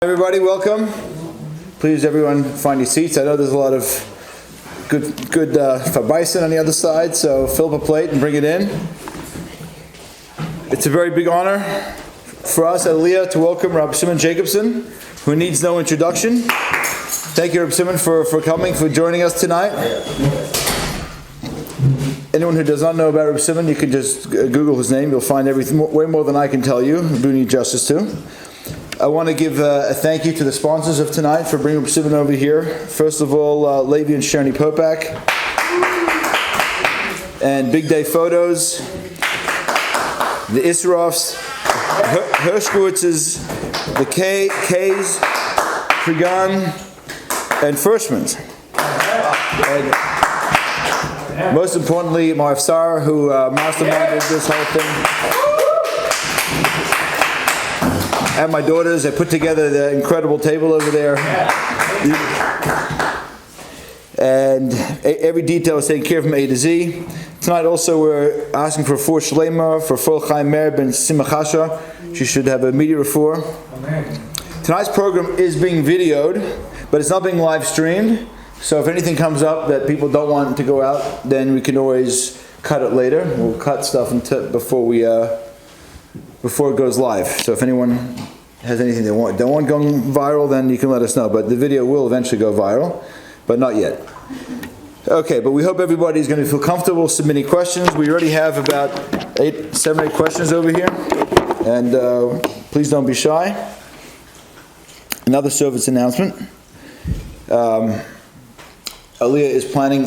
Everybody, welcome. Please, everyone, find your seats. I know there's a lot of good Fabison on the other side, so fill up a plate and bring it in. It's a very big honor for us at Aliya to welcome Rabbi Shimon Jacobson, who needs no introduction. Thank you, Rabbi Shimon, for coming, for joining us tonight. Anyone who does not know about Rabbi Shimon, you can just Google his name. You'll find everything, way more than I can tell you. I do need justice to. I want to give a thank you to the sponsors of tonight for bringing Rabbi Shimon over here. First of all, Levi and Sherny Popak. And Big Day Photos. The Israfs. Hershkowitz's. The K's. Krigan. And Firstman's. And most importantly, my Afsar, who masterminded this whole thing. And my daughters, they put together the incredible table over there. And every detail is taken care of from A to Z. Tonight also we're asking for full shlema for full Chaim Meir ben Simachasha. She should have a immediate refuah. Tonight's program is being videoed, but it's not being live streamed. So if anything comes up that people don't want to go out, then we can always cut it later. We'll cut stuff before it goes live. So if anyone has anything they don't want going viral, then you can let us know. But the video will eventually go viral, but not yet. Okay, but we hope everybody's going to feel comfortable submitting questions. We already have about 7 or 8 questions over here. And please don't be shy. Another service announcement. Aliya is planning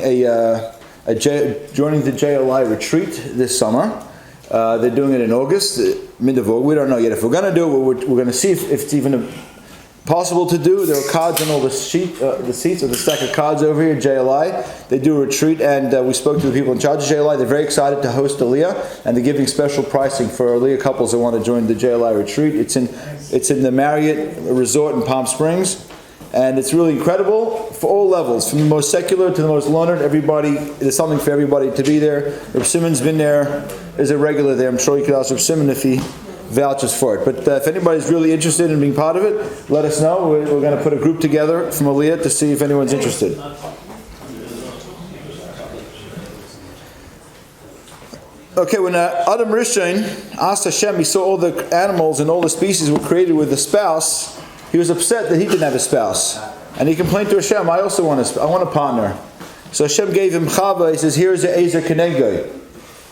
joining the JLI retreat this summer. They're doing it in August, mid of August. We don't know yet if we're going to do it. We're going to see if it's even possible to do. There are cards on all the seats, or the stack of cards over here at JLI. They do a retreat, and we spoke to the people in charge of JLI. They're very excited to host Aliya, and they're giving special pricing for Aliya couples that want to join the JLI retreat. It's in the Marriott Resort in Palm Springs. And it's really incredible for all levels, from the most secular to the most learned. There's something for everybody to be there. Rabbi Simon's been there, is a regular there. I'm sure you could ask Rabbi Simon if he vouches for it. But if anybody's really interested in being part of it, let us know. We're going to put a group together from Aliya to see if anyone's interested. Okay, when Adam Rishon asked Hashem, he saw all the animals and all the species were created with a spouse. He was upset that he didn't have a spouse. And he complained to Hashem, I want a partner. So Hashem gave him Chava. He says, here's an Ezer Kenegdoi.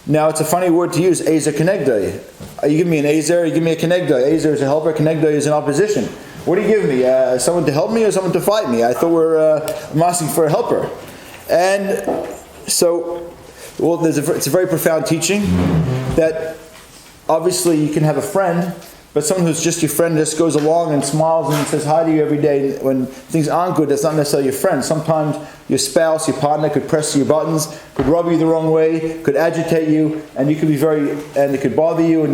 Now it's a funny word to use, Ezer Kenegdoi. You give me an Ezer, you give me a Kenegdoi. Ezer is a helper, Kenegdoi is an opposition. What do you give me? Someone to help me or someone to fight me? I thought I'm asking for a helper. And so, it's a very profound teaching that obviously you can have a friend, but someone who's just your friend just goes along and smiles and says hi to you every day when things aren't good, that's not necessarily your friend. Sometimes your spouse, your partner could press your buttons, could rub you the wrong way, could agitate you, and you could and it could bother you, and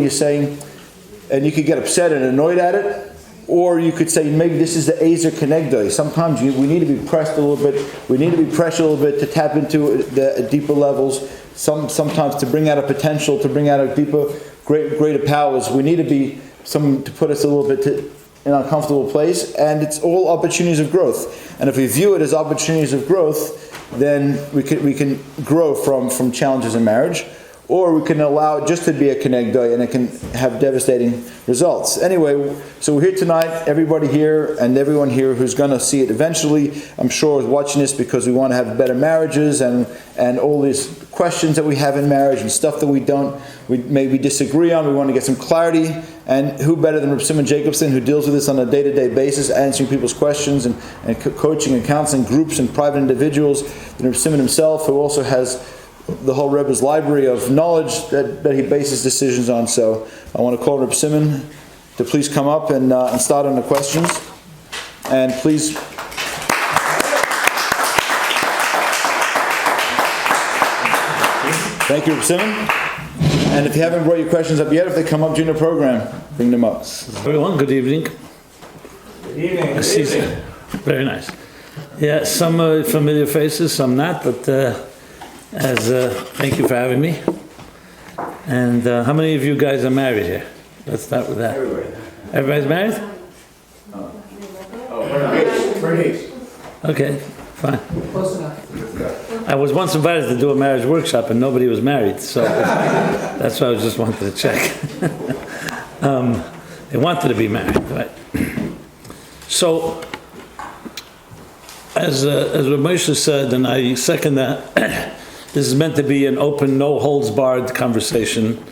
and you could get upset and annoyed at it. Or you could say, maybe this is the Ezer Kenegdoi. Sometimes we need to be pressed a little bit. We need to be pressured a little bit to tap into the deeper levels. Sometimes to bring out a potential, to bring out a deeper, greater powers. We need to be someone to put us a little bit in an uncomfortable place, and it's all opportunities of growth. And if we view it as opportunities of growth, then we can grow from challenges in marriage, or we can allow it just to be a Kenegdoi, and it can have devastating results. Anyway, so we're here tonight, everybody here, and everyone here who's going to see it eventually, I'm sure is watching this because we want to have better marriages, and all these questions that we have in marriage and stuff that we maybe disagree on, we want to get some clarity. And who better than Rabbi Shimon Jacobson, who deals with this on a day-to-day basis, answering people's questions and coaching and counseling groups and private individuals, than Rabbi Shimon himself, who also has the whole Rebbe's library of knowledge that he bases decisions on. So I want to call Rabbi Shimon to please come up and start on the questions. And please... Thank you, Rabbi Shimon. And if you haven't brought your questions up yet, if they come up during the program, bring them up. Everyone, good evening. Good evening. Very nice. Yeah, some familiar faces, some not, but thank you for having me. And how many of you guys are married here? Let's start with that. Everybody's married? Great. Okay, fine. Close enough. I was once invited to do a marriage workshop and nobody was married, so that's why I just wanted to check. They wanted to be married, right? So, as Ramesha said, and I second that, this is meant to be an open, no holds barred conversation.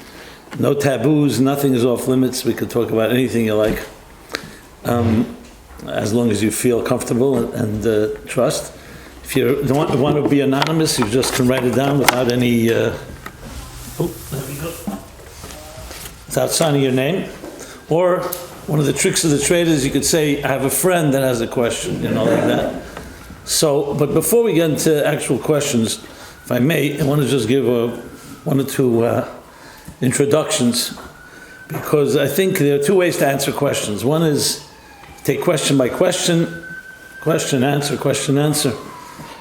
No taboos, nothing is off limits. We could talk about anything you like, as long as you feel comfortable and trust. If you don't want to be anonymous, you just can write it down without any, there we go, without signing your name. Or one of the tricks of the trade is you could say, I have a friend that has a question, like that. So, but before we get into actual questions, if I may, I want to just give one or two introductions, because I think there are two ways to answer questions. One is take question by question, question, answer.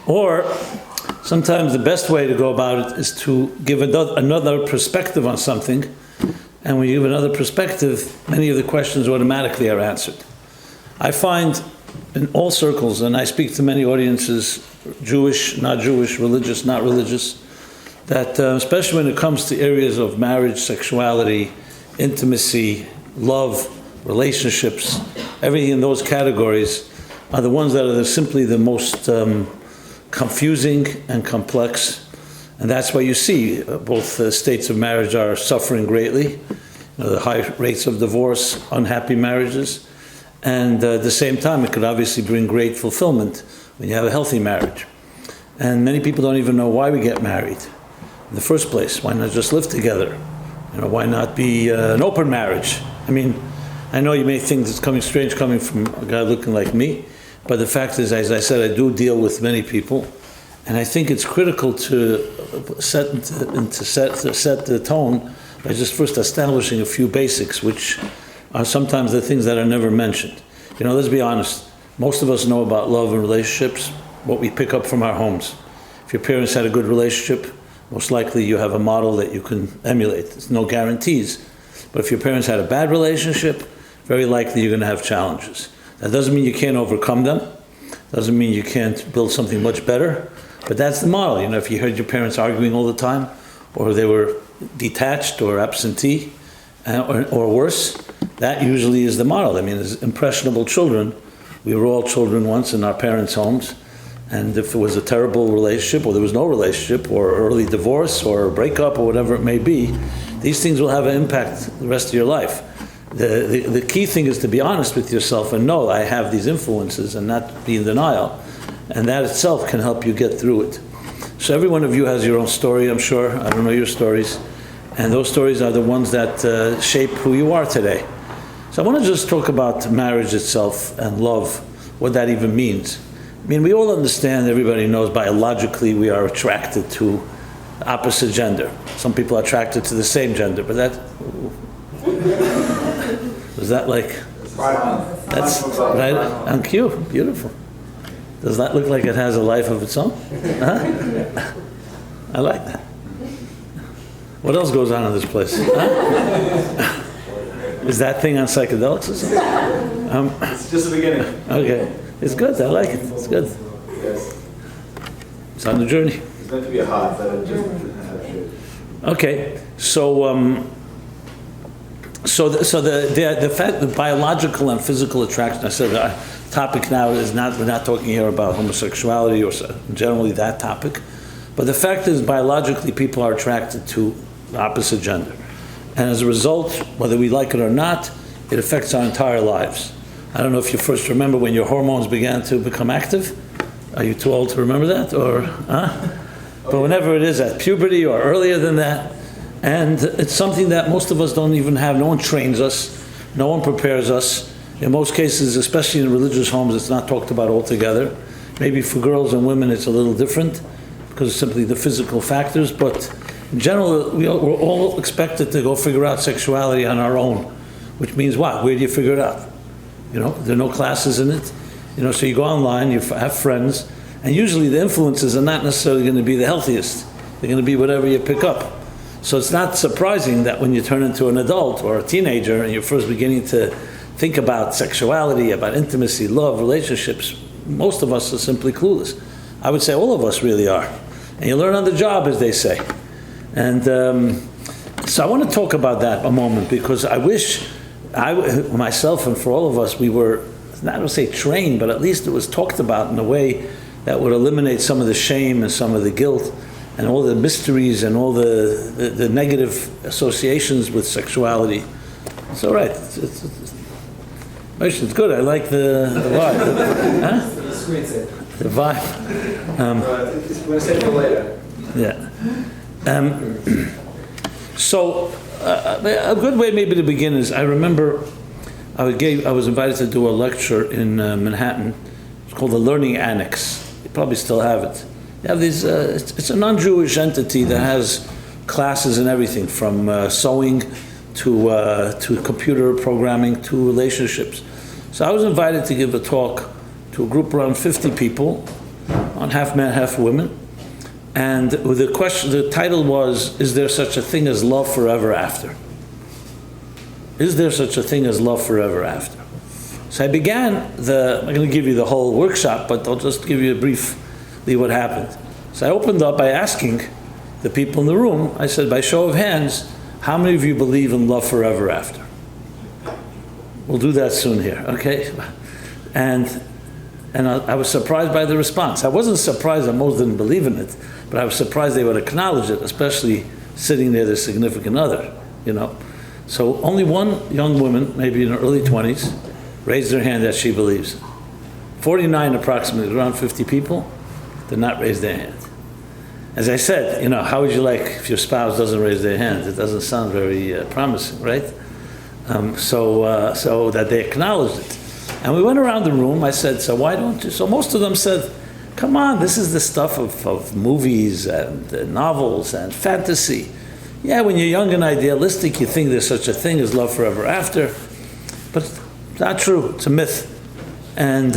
Or sometimes the best way to go about it is to give another perspective on something, and when you give another perspective, many of the questions automatically are answered. I find in all circles, and I speak to many audiences, Jewish, not Jewish, religious, not religious, that especially when it comes to areas of marriage, sexuality, intimacy, love, relationships, everything in those categories are the ones that are simply the most confusing and complex. And that's why you see both states of marriage are suffering greatly, the high rates of divorce, unhappy marriages, and at the same time it could obviously bring great fulfillment when you have a healthy marriage. And many people don't even know why we get married in the first place. Why not just live together? Why not be an open marriage? I mean, I know you may think it's strange coming from a guy looking like me, but the fact is, as I said, I do deal with many people, and I think it's critical to set the tone by just first establishing a few basics, which are sometimes the things that are never mentioned. Let's be honest. Most of us know about love and relationships, what we pick up from our homes. If your parents had a good relationship, most likely you have a model that you can emulate. There's no guarantees. But if your parents had a bad relationship, very likely you're going to have challenges. That doesn't mean you can't overcome them. Doesn't mean you can't build something much better. But that's the model. If you heard your parents arguing all the time, or they were detached or absentee, or worse, that usually is the model. I mean, as impressionable children, we were all children once in our parents' homes, and if it was a terrible relationship, or there was no relationship, or early divorce, or breakup, or whatever it may be, these things will have an impact the rest of your life. The key thing is to be honest with yourself and know I have these influences and not be in denial. And that itself can help you get through it. So every one of you has your own story, I'm sure. I don't know your stories. And those stories are the ones that shape who you are today. So I want to just talk about marriage itself and love, what that even means. I mean, we all understand, everybody knows biologically we are attracted to the opposite gender. Some people are attracted to the same gender, but is that like, that's right on cue, beautiful. Does that look like it has a life of its own? Huh? I like that. What else goes on in this place? Huh? Is that thing on psychedelics or something? It's just the beginning. Okay. It's good. I like it. It's good. Yes. It's on the journey. It's meant to be a hot, but it just should. Okay. So the fact, the biological and physical attraction, I said our topic now is not, we're not talking here about homosexuality or generally that topic, but the fact is biologically people are attracted to the opposite gender. And as a result, whether we like it or not, it affects our entire lives. I don't know if you first remember when your hormones began to become active. Are you too old to remember that? But whenever it is at puberty or earlier than that, and it's something that most of us don't even have. No one trains us. No one prepares us. In most cases, especially in religious homes, it's not talked about altogether. Maybe for girls and women it's a little different because of simply the physical factors, but in general, we're all expected to go figure out sexuality on our own, which means what? Where do you figure it out? There are no classes in it. So you go online, you have friends, and usually the influences are not necessarily going to be the healthiest. They're going to be whatever you pick up. So it's not surprising that when you turn into an adult or a teenager and you're first beginning to think about sexuality, about intimacy, love, relationships, most of us are simply clueless. I would say all of us really are. And you learn on the job, as they say. And so I want to talk about that a moment, because I wish myself and for all of us, we were, not to say trained, but at least it was talked about in a way that would eliminate some of the shame and some of the guilt and all the mysteries and all the negative associations with sexuality. It's all right. It's good. I like the vibe. Huh? The vibe. We'll save it later. Yeah. So a good way maybe to begin is, I remember I was invited to do a lecture in Manhattan. It's called the Learning Annex. You probably still have it. You have these. It's a non-Jewish entity that has classes and everything from sewing to computer programming to relationships. So I was invited to give a talk to a group around 50 people, on half men, half women. And the title was, "Is there such a thing as love forever after?" Is there such a thing as love forever after? So I began I'm going to give you the whole workshop, but I'll just give you briefly what happened. So I opened up by asking the people in the room, I said, by show of hands, how many of you believe in love forever after? We'll do that soon here, okay? And I was surprised by the response. I wasn't surprised that most didn't believe in it, but I was surprised they would acknowledge it, especially sitting near their significant other, you know. So only one young woman, maybe in her early 20s, raised her hand that she believes. 49 approximately, around 50 people, did not raise their hand. As I said, you know, how would you like if your spouse doesn't raise their hand? It doesn't sound very promising, right? So that they acknowledged it. And we went around the room. I said, so why don't you? So most of them said, come on, this is the stuff of movies and novels and fantasy. Yeah, when you're young and idealistic, you think there's such a thing as love forever after. But it's not true. It's a myth. And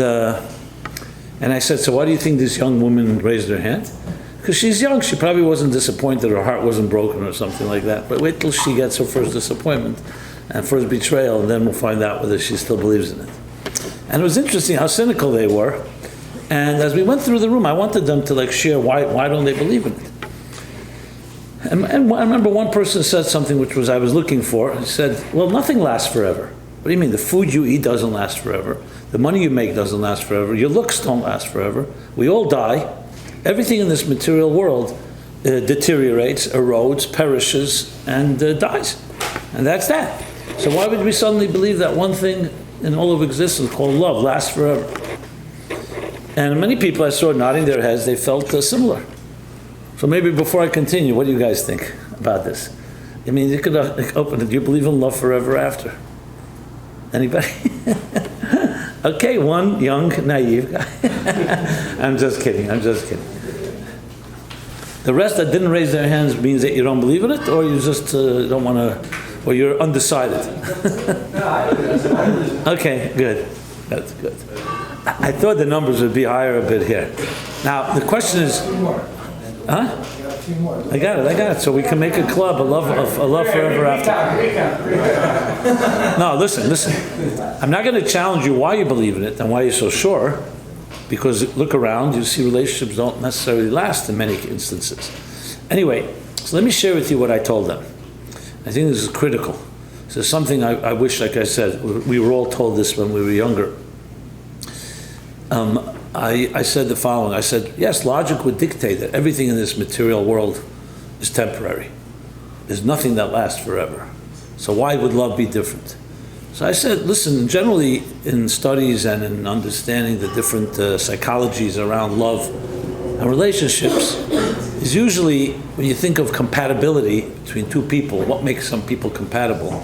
I said, so why do you think this young woman raised her hand? Because she's young. She probably wasn't disappointed. Her heart wasn't broken or something like that. But wait till she gets her first disappointment and first betrayal, and then we'll find out whether she still believes in it. And it was interesting how cynical they were. And as we went through the room, I wanted them to share why don't they believe in it. And I remember one person said something which I was looking for. He said, well, nothing lasts forever. What do you mean? The food you eat doesn't last forever. The money you make doesn't last forever. Your looks don't last forever. We all die. Everything in this material world deteriorates, erodes, perishes, and dies. And that's that. So why would we suddenly believe that one thing in all of existence called love lasts forever? And many people I saw nodding their heads, they felt similar. So maybe before I continue, what do you guys think about this? I mean, you could open it. Do you believe in love forever after? Anybody? Okay, one young, naive guy. I'm just kidding. The rest that didn't raise their hands means that you don't believe in it, or you just don't want to, or you're undecided. Okay, good. That's good. I thought the numbers would be higher a bit here. Now, the question is, huh? I got it. So we can make a club, a love forever after. No, listen. I'm not going to challenge you why you believe in it and why you're so sure, because look around, you see relationships don't necessarily last in many instances. Anyway, so let me share with you what I told them. I think this is critical. This is something I wish, like I said, we were all told this when we were younger. I said the following. I said, yes, logic would dictate that everything in this material world is temporary. There's nothing that lasts forever. So why would love be different? So I said, listen, generally in studies and in understanding the different psychologies around love and relationships, is usually when you think of compatibility between two people, what makes some people compatible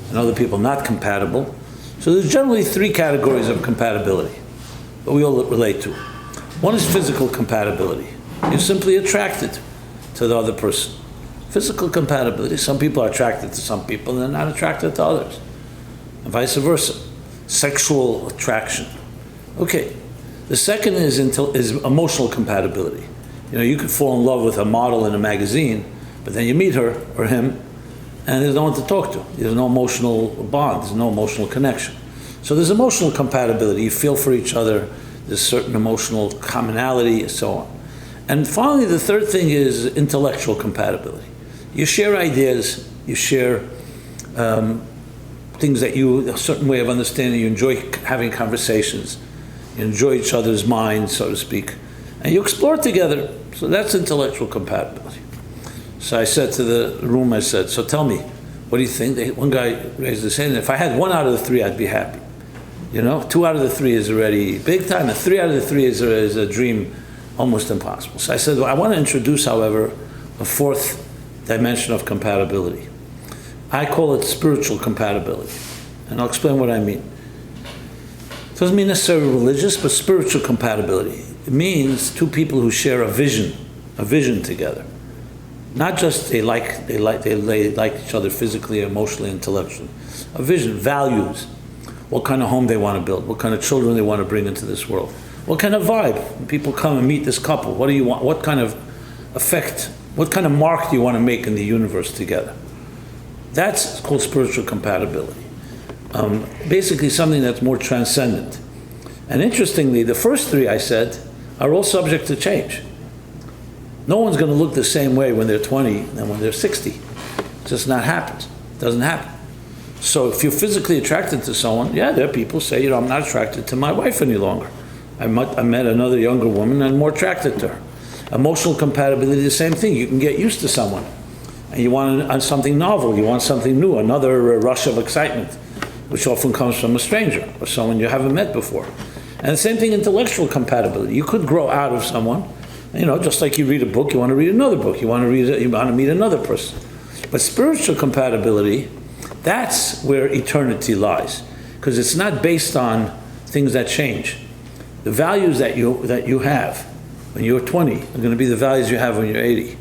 and other people not compatible. So there's generally three categories of compatibility that we all relate to. One is physical compatibility. You're simply attracted to the other person. Physical compatibility. Some people are attracted to some people and they're not attracted to others. And vice versa. Sexual attraction. Okay. The second is emotional compatibility. You know, you could fall in love with a model in a magazine, but then you meet her or him and there's no one to talk to. There's no emotional bond. There's no emotional connection. So there's emotional compatibility. You feel for each other. there's certain emotional commonality, and so on. And finally, the third thing is intellectual compatibility. You share ideas, you share things that a certain way of understanding, you enjoy having conversations, you enjoy each other's minds, so to speak, and you explore together. So that's intellectual compatibility. So I said to the room, I said, so tell me, what do you think? One guy raised his hand, if I had 1 out of the 3, I'd be happy. 2 out of the 3 is already big time, and 3 out of the 3 is a dream almost impossible. So I said, well, I want to introduce, however, a fourth dimension of compatibility. I call it spiritual compatibility, and I'll explain what I mean. It doesn't mean necessarily religious, but spiritual compatibility. It means two people who share a vision together. Not just they like each other physically, emotionally, intellectually. A vision, values, what kind of home they want to build, what kind of children they want to bring into this world, what kind of vibe. When people come and meet this couple, what do you want? What kind of effect, what kind of mark do you want to make in the universe together? That's called spiritual compatibility. Basically something that's more transcendent. And interestingly, the first 3 I said are all subject to change. No one's going to look the same way when they're 20 than when they're 60. It just not happens. It doesn't happen. So if you're physically attracted to someone, yeah, there are people who say, I'm not attracted to my wife any longer. I met another younger woman and I'm more attracted to her. Emotional compatibility, the same thing. You can get used to someone and you want something novel, you want something new, another rush of excitement, which often comes from a stranger or someone you haven't met before. And the same thing, intellectual compatibility. You could grow out of someone, just like you read a book, you want to read another book, you want to meet another person. But spiritual compatibility, that's where eternity lies, because it's not based on things that change. The values that you have when you're 20 are going to be the values you have when you're 80.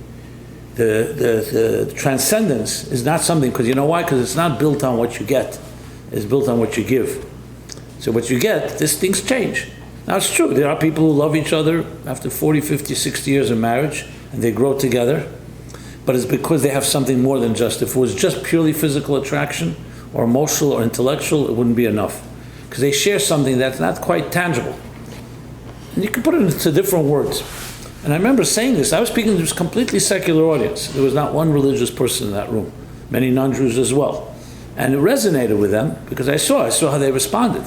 The transcendence is not something, because you know why? Because it's not built on what you get. It's built on what you give. So what you get, these things change. Now it's true, there are people who love each other after 40, 50, 60 years of marriage, and they grow together. But it's because they have something more than just, if it was just purely physical attraction, or emotional or intellectual, it wouldn't be enough. Because they share something that's not quite tangible. And you can put it into different words. And I remember saying this, I was speaking to this completely secular audience. There was not one religious person in that room, many non-Jews as well. And it resonated with them because I saw how they responded.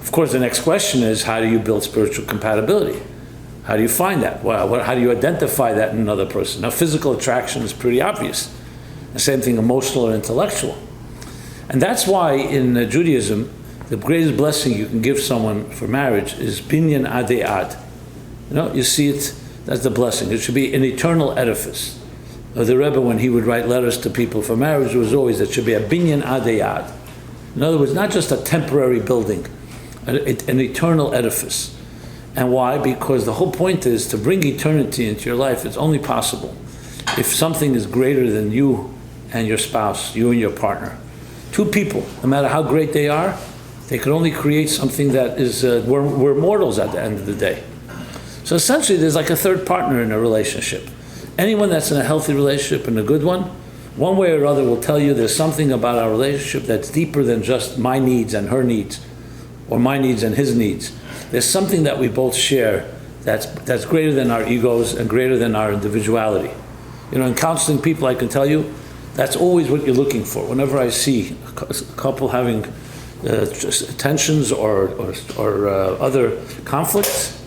Of course, the next question is, how do you build spiritual compatibility? How do you find that? Well, how do you identify that in another person? Now, physical attraction is pretty obvious. The same thing, emotional or intellectual. And that's why in Judaism, the greatest blessing you can give someone for marriage is binyan adei ad. You see it, that's the blessing. It should be an eternal edifice. The Rebbe, when he would write letters to people for marriage, was always, it should be a binyan adei ad. In other words, not just a temporary building, an eternal edifice. And why? Because the whole point is to bring eternity into your life. It's only possible if something is greater than you and your spouse, you and your partner. Two people, no matter how great they are, they can only create something that is, we're mortals at the end of the day. So essentially there's like a third partner in a relationship. Anyone that's in a healthy relationship and a good one way or other will tell you there's something about our relationship that's deeper than just my needs and her needs, or my needs and his needs. There's something that we both share that's greater than our egos and greater than our individuality. In counseling people, I can tell you, that's always what you're looking for. Whenever I see a couple having tensions or other conflicts,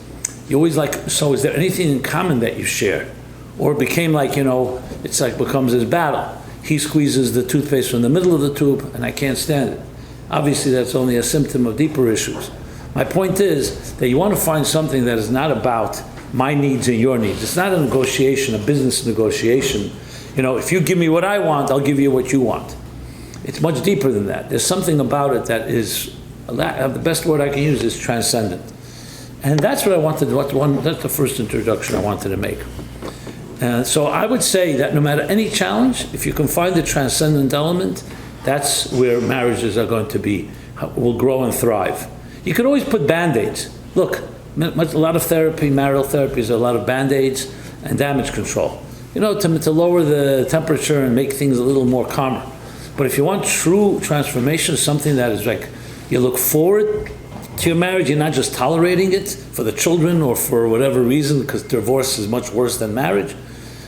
you always so is there anything in common that you share? Or it became it's becomes this battle. He squeezes the toothpaste from the middle of the tube and I can't stand it. Obviously that's only a symptom of deeper issues. My point is that you want to find something that is not about my needs and your needs. It's not a negotiation, a business negotiation. If you give me what I want, I'll give you what you want. It's much deeper than that. There's something about it that is, the best word I can use is transcendent. And that's what I wanted, that's the first introduction I wanted to make. So I would say that no matter any challenge, if you can find the transcendent element, that's where marriages are going to be, will grow and thrive. You can always put band-aids. Look, a lot of therapy, marital therapy is a lot of band-aids and damage control. To lower the temperature and make things a little more calmer. But if you want true transformation, something that is like, you look forward to your marriage, you're not just tolerating it for the children or for whatever reason, because divorce is much worse than marriage,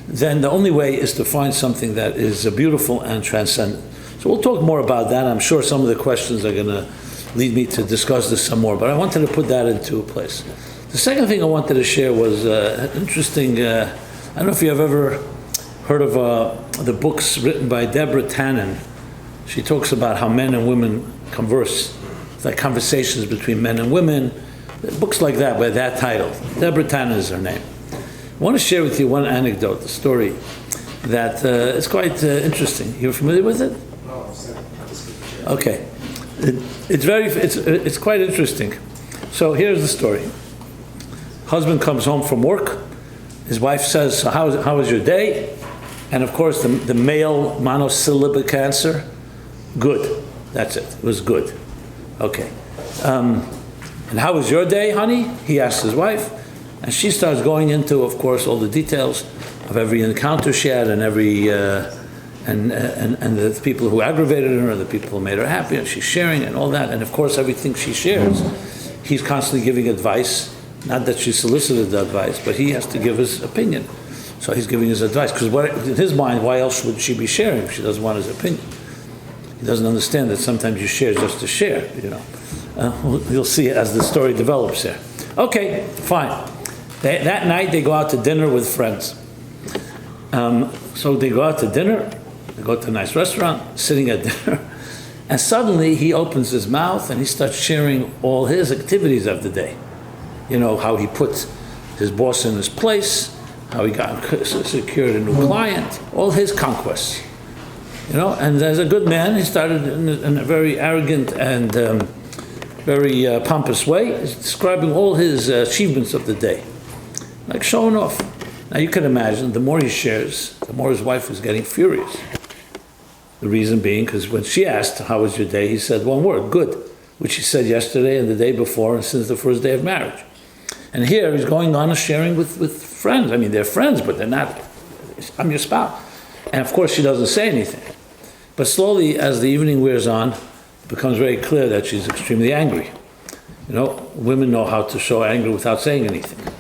then the only way is to find something that is beautiful and transcendent. So we'll talk more about that. I'm sure some of the questions are going to lead me to discuss this some more, but I wanted to put that into place. The second thing I wanted to share was an interesting, I don't know if you have ever heard of the books written by Deborah Tannen. She talks about how men and women converse. It's like conversations between men and women. Books like that, by that title. Deborah Tannen is her name. I want to share with you one anecdote, a story that is quite interesting. You're familiar with it? No, Okay. It's quite interesting. So here's the story. Husband comes home from work. His wife says, so how was your day? And of course, the male monosyllabic answer, good. That's it. It was good. Okay. And how was your day, honey? He asks his wife. And she starts going into, of course, all the details of every encounter she had and every and the people who aggravated her, the people who made her happy, and she's sharing and all that. And of course, everything she shares, he's constantly giving advice. Not that she solicited the advice, but he has to give his opinion. So he's giving his advice, because in his mind, why else would she be sharing if she doesn't want his opinion? He doesn't understand that sometimes you share just to share, you know. You'll see as the story develops here. Okay, fine. That night they go out to dinner with friends. So they go out to dinner, they go to a nice restaurant, sitting at dinner, and suddenly he opens his mouth and he starts sharing all his activities of the day. You know, how he put his boss in his place, how he got secured a new client, all his conquests. You know, and as a good man, he started in a very arrogant and very pompous way, describing all his achievements of the day, like showing off. Now you can imagine, the more he shares, the more his wife was getting furious. The reason being, because when she asked, how was your day, he said one word, good, which he said yesterday and the day before and since the first day of marriage. And here he's going on and sharing with friends. I mean, they're friends, but they're not, I'm your spouse. And of course she doesn't say anything. But slowly, as the evening wears on, it becomes very clear that she's extremely angry. You know, women know how to show anger without saying anything.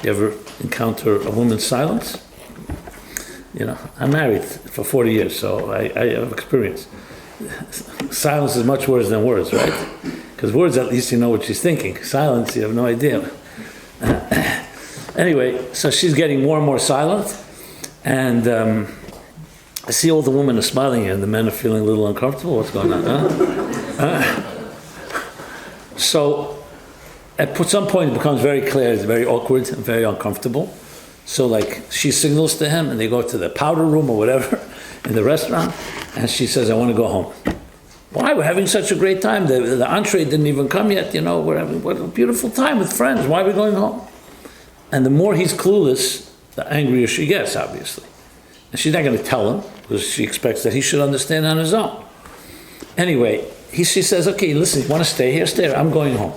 You ever encounter a woman's silence? You know, I'm married for 40 years, so I have experience. Silence is much worse than words, right? Because words, at least you know what she's thinking. Silence, you have no idea. Anyway, so she's getting more and more silent, and I see all the women are smiling here, and the men are feeling a little uncomfortable. What's going on, huh? So at some point it becomes very clear, it's very awkward and very uncomfortable. So like she signals to him and they go to the powder room or whatever in the restaurant, and she says, I want to go home. Why? We're having such a great time. The entree didn't even come yet, you know, we're having what a beautiful time with friends. Why are we going home? And the more he's clueless, the angrier she gets, obviously. And she's not going to tell him, because she expects that he should understand on his own. Anyway, she says, okay, listen, you want to stay here? Stay here. I'm going home.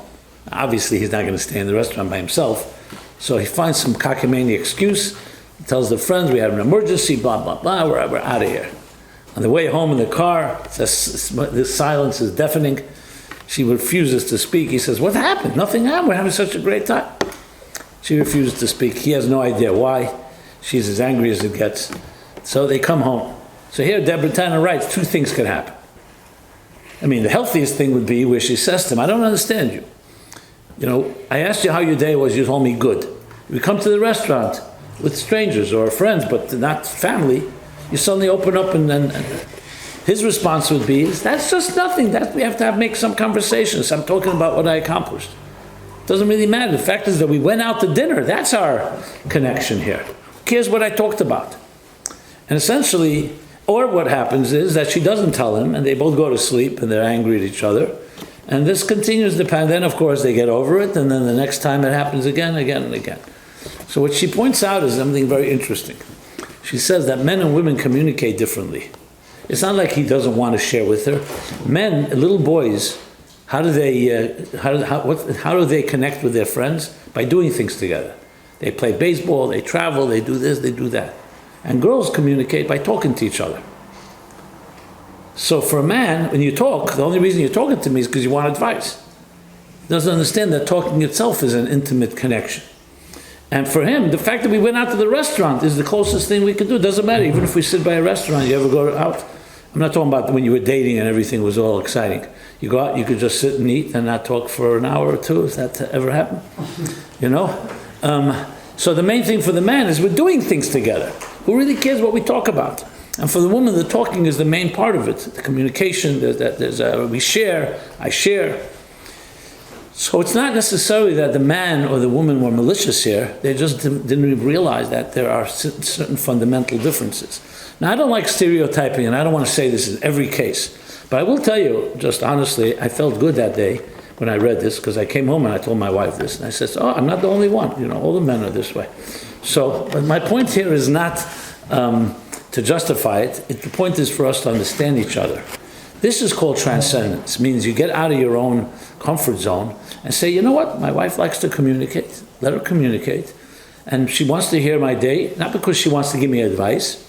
Obviously, he's not going to stay in the restaurant by himself. So he finds some cockamamie excuse, tells the friends, we had an emergency, blah, blah, blah, we're out of here. On the way home in the car, this silence is deafening. She refuses to speak. He says, what happened? Nothing happened. We're having such a great time. She refuses to speak. He has no idea why. She's as angry as it gets. So they come home. So here Deborah Tannen writes, two things could happen. I mean, the healthiest thing would be where she says to him, I don't understand you. You know, I asked you how your day was, you told me good. We come to the restaurant with strangers or friends, but not family. You suddenly open up and his response would be, that's just nothing. We have to make some conversations. I'm talking about what I accomplished. It doesn't really matter. The fact is that we went out to dinner. That's our connection here. Who cares what I talked about? And essentially, or what happens is that she doesn't tell him and they both go to sleep and they're angry at each other. And this continues to pan. Then, of course, they get over it, and then the next time it happens again, again, and again. So what she points out is something very interesting. She says that men and women communicate differently. It's not like he doesn't want to share with her. Men, little boys, how do they connect with their friends? By doing things together. They play baseball, they travel, they do this, they do that. And girls communicate by talking to each other. So for a man, when you talk, the only reason you're talking to me is because you want advice. doesn't understand that talking itself is an intimate connection. And for him, the fact that we went out to the restaurant is the closest thing we could do. It doesn't matter, even if we sit by a restaurant, you ever go out? I'm not talking about when you were dating and everything was all exciting. You go out, you could just sit and eat and not talk for an hour or two. Has that ever happened? You know? So the main thing for the man is we're doing things together. Who really cares what we talk about? And for the woman, the talking is the main part of it. The communication, we share, I share. So it's not necessarily that the man or the woman were malicious here. They just didn't realize that there are certain fundamental differences. Now, I don't like stereotyping, and I don't want to say this in every case. But I will tell you, just honestly, I felt good that day when I read this, because I came home and I told my wife this. And I said, oh, I'm not the only one. You know, all the men are this way. So, but my point here is not to justify it. The point is for us to understand each other. This is called transcendence. It means you get out of your own comfort zone and say, you know what, my wife likes to communicate. Let her communicate. And she wants to hear my day, not because she wants to give me advice.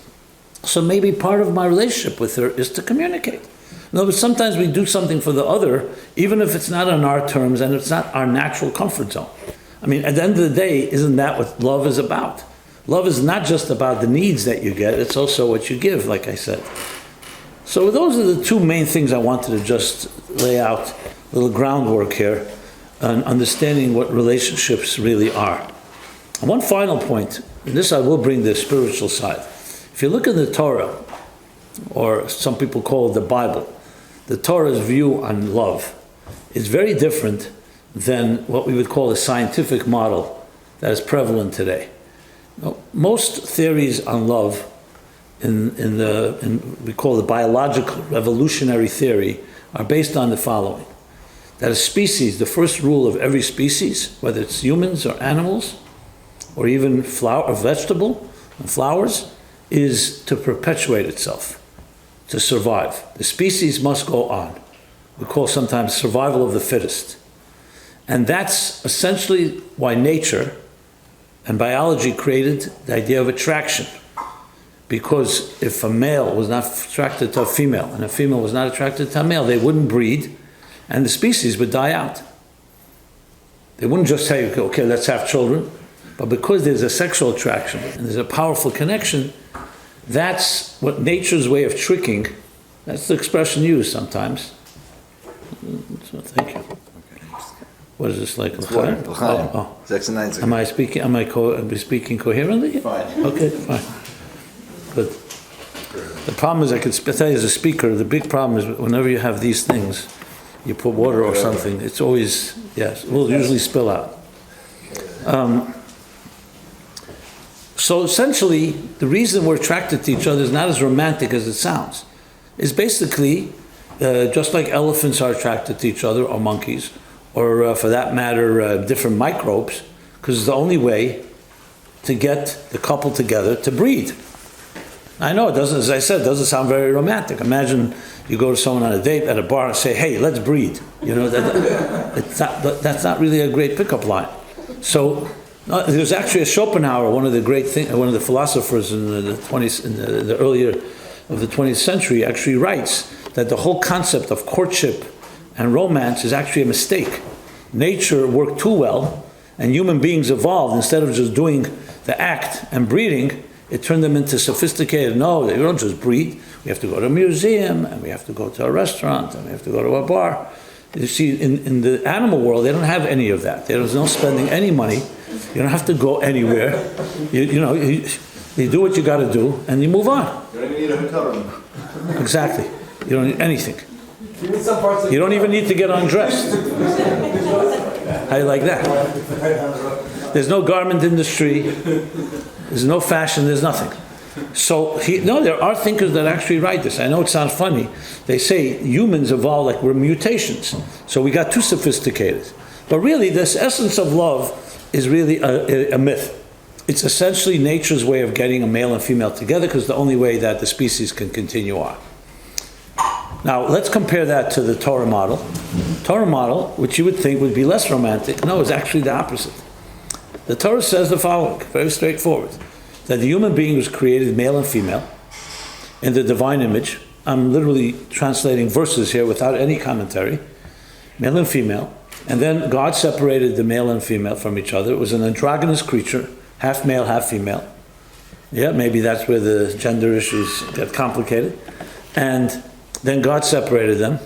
So maybe part of my relationship with her is to communicate. In other words, sometimes we do something for the other, even if it's not on our terms and it's not our natural comfort zone. I mean, at the end of the day, isn't that what love is about? Love is not just about the needs that you get, it's also what you give, like I said. So those are the two main things I wanted to just lay out, a little groundwork here, on understanding what relationships really are. And one final point, and this I will bring the spiritual side. If you look at the Torah, or some people call it the Bible, the Torah's view on love is very different than what we would call a scientific model that is prevalent today. Now, most theories on love in we call the biological evolutionary theory are based on the following: that a species, the first rule of every species, whether it's humans or animals, or even vegetable and flowers, is to perpetuate itself, to survive. The species must go on. We call sometimes survival of the fittest. And that's essentially why nature and biology created the idea of attraction. Because if a male was not attracted to a female, and a female was not attracted to a male, they wouldn't breed, and the species would die out. They wouldn't just say, okay, let's have children. But because there's a sexual attraction, and there's a powerful connection, that's what nature's way of tricking. That's the expression used sometimes. So, thank you. What is this like? L'chaim. Oh. Am I speaking coherently? Fine. Okay, fine. But the problem is, I could tell you as a speaker, the big problem is whenever you have these things, you put water or something, it's always, yes, it will usually spill out. So essentially, the reason we're attracted to each other is not as romantic as it sounds. It's basically just like elephants are attracted to each other, or monkeys, or for that matter, different microbes, because it's the only way to get the couple together to breed. I know it doesn't, as I said, it doesn't sound very romantic. Imagine you go to someone on a date at a bar and say, hey, let's breed. You know, that's not really a great pickup line. So there's actually a Schopenhauer, one of the philosophers in the 20s, in the earlier of the 20th century, actually writes that the whole concept of courtship and romance is actually a mistake. Nature worked too well, and human beings evolved. Instead of just doing the act and breeding, it turned them into sophisticated. No, they don't just breed. We have to go to a museum, and we have to go to a restaurant, and we have to go to a bar. You see, in the animal world, they don't have any of that. There's no spending any money. You don't have to go anywhere. You do what you got to do, and you move on. You don't even need a hotel room. Exactly. You don't need anything. You don't even need to get undressed. How you like that? There's no garment industry. There's no fashion. There's nothing. So, there are thinkers that actually write this. I know it sounds funny. They say humans evolved like we're mutations. So we got too sophisticated. But really, this essence of love is really a myth. It's essentially nature's way of getting a male and female together, because the only way that the species can continue on. Now, let's compare that to the Torah model. Torah model, which you would think would be less romantic, no, is actually the opposite. The Torah says the following, very straightforward, that the human being was created male and female in the divine image. I'm literally translating verses here without any commentary. Male and female, And then God separated the male and female from each other. It was an androgynous creature, half male, half female. Yeah, maybe that's where the gender issues get complicated. And then God separated them.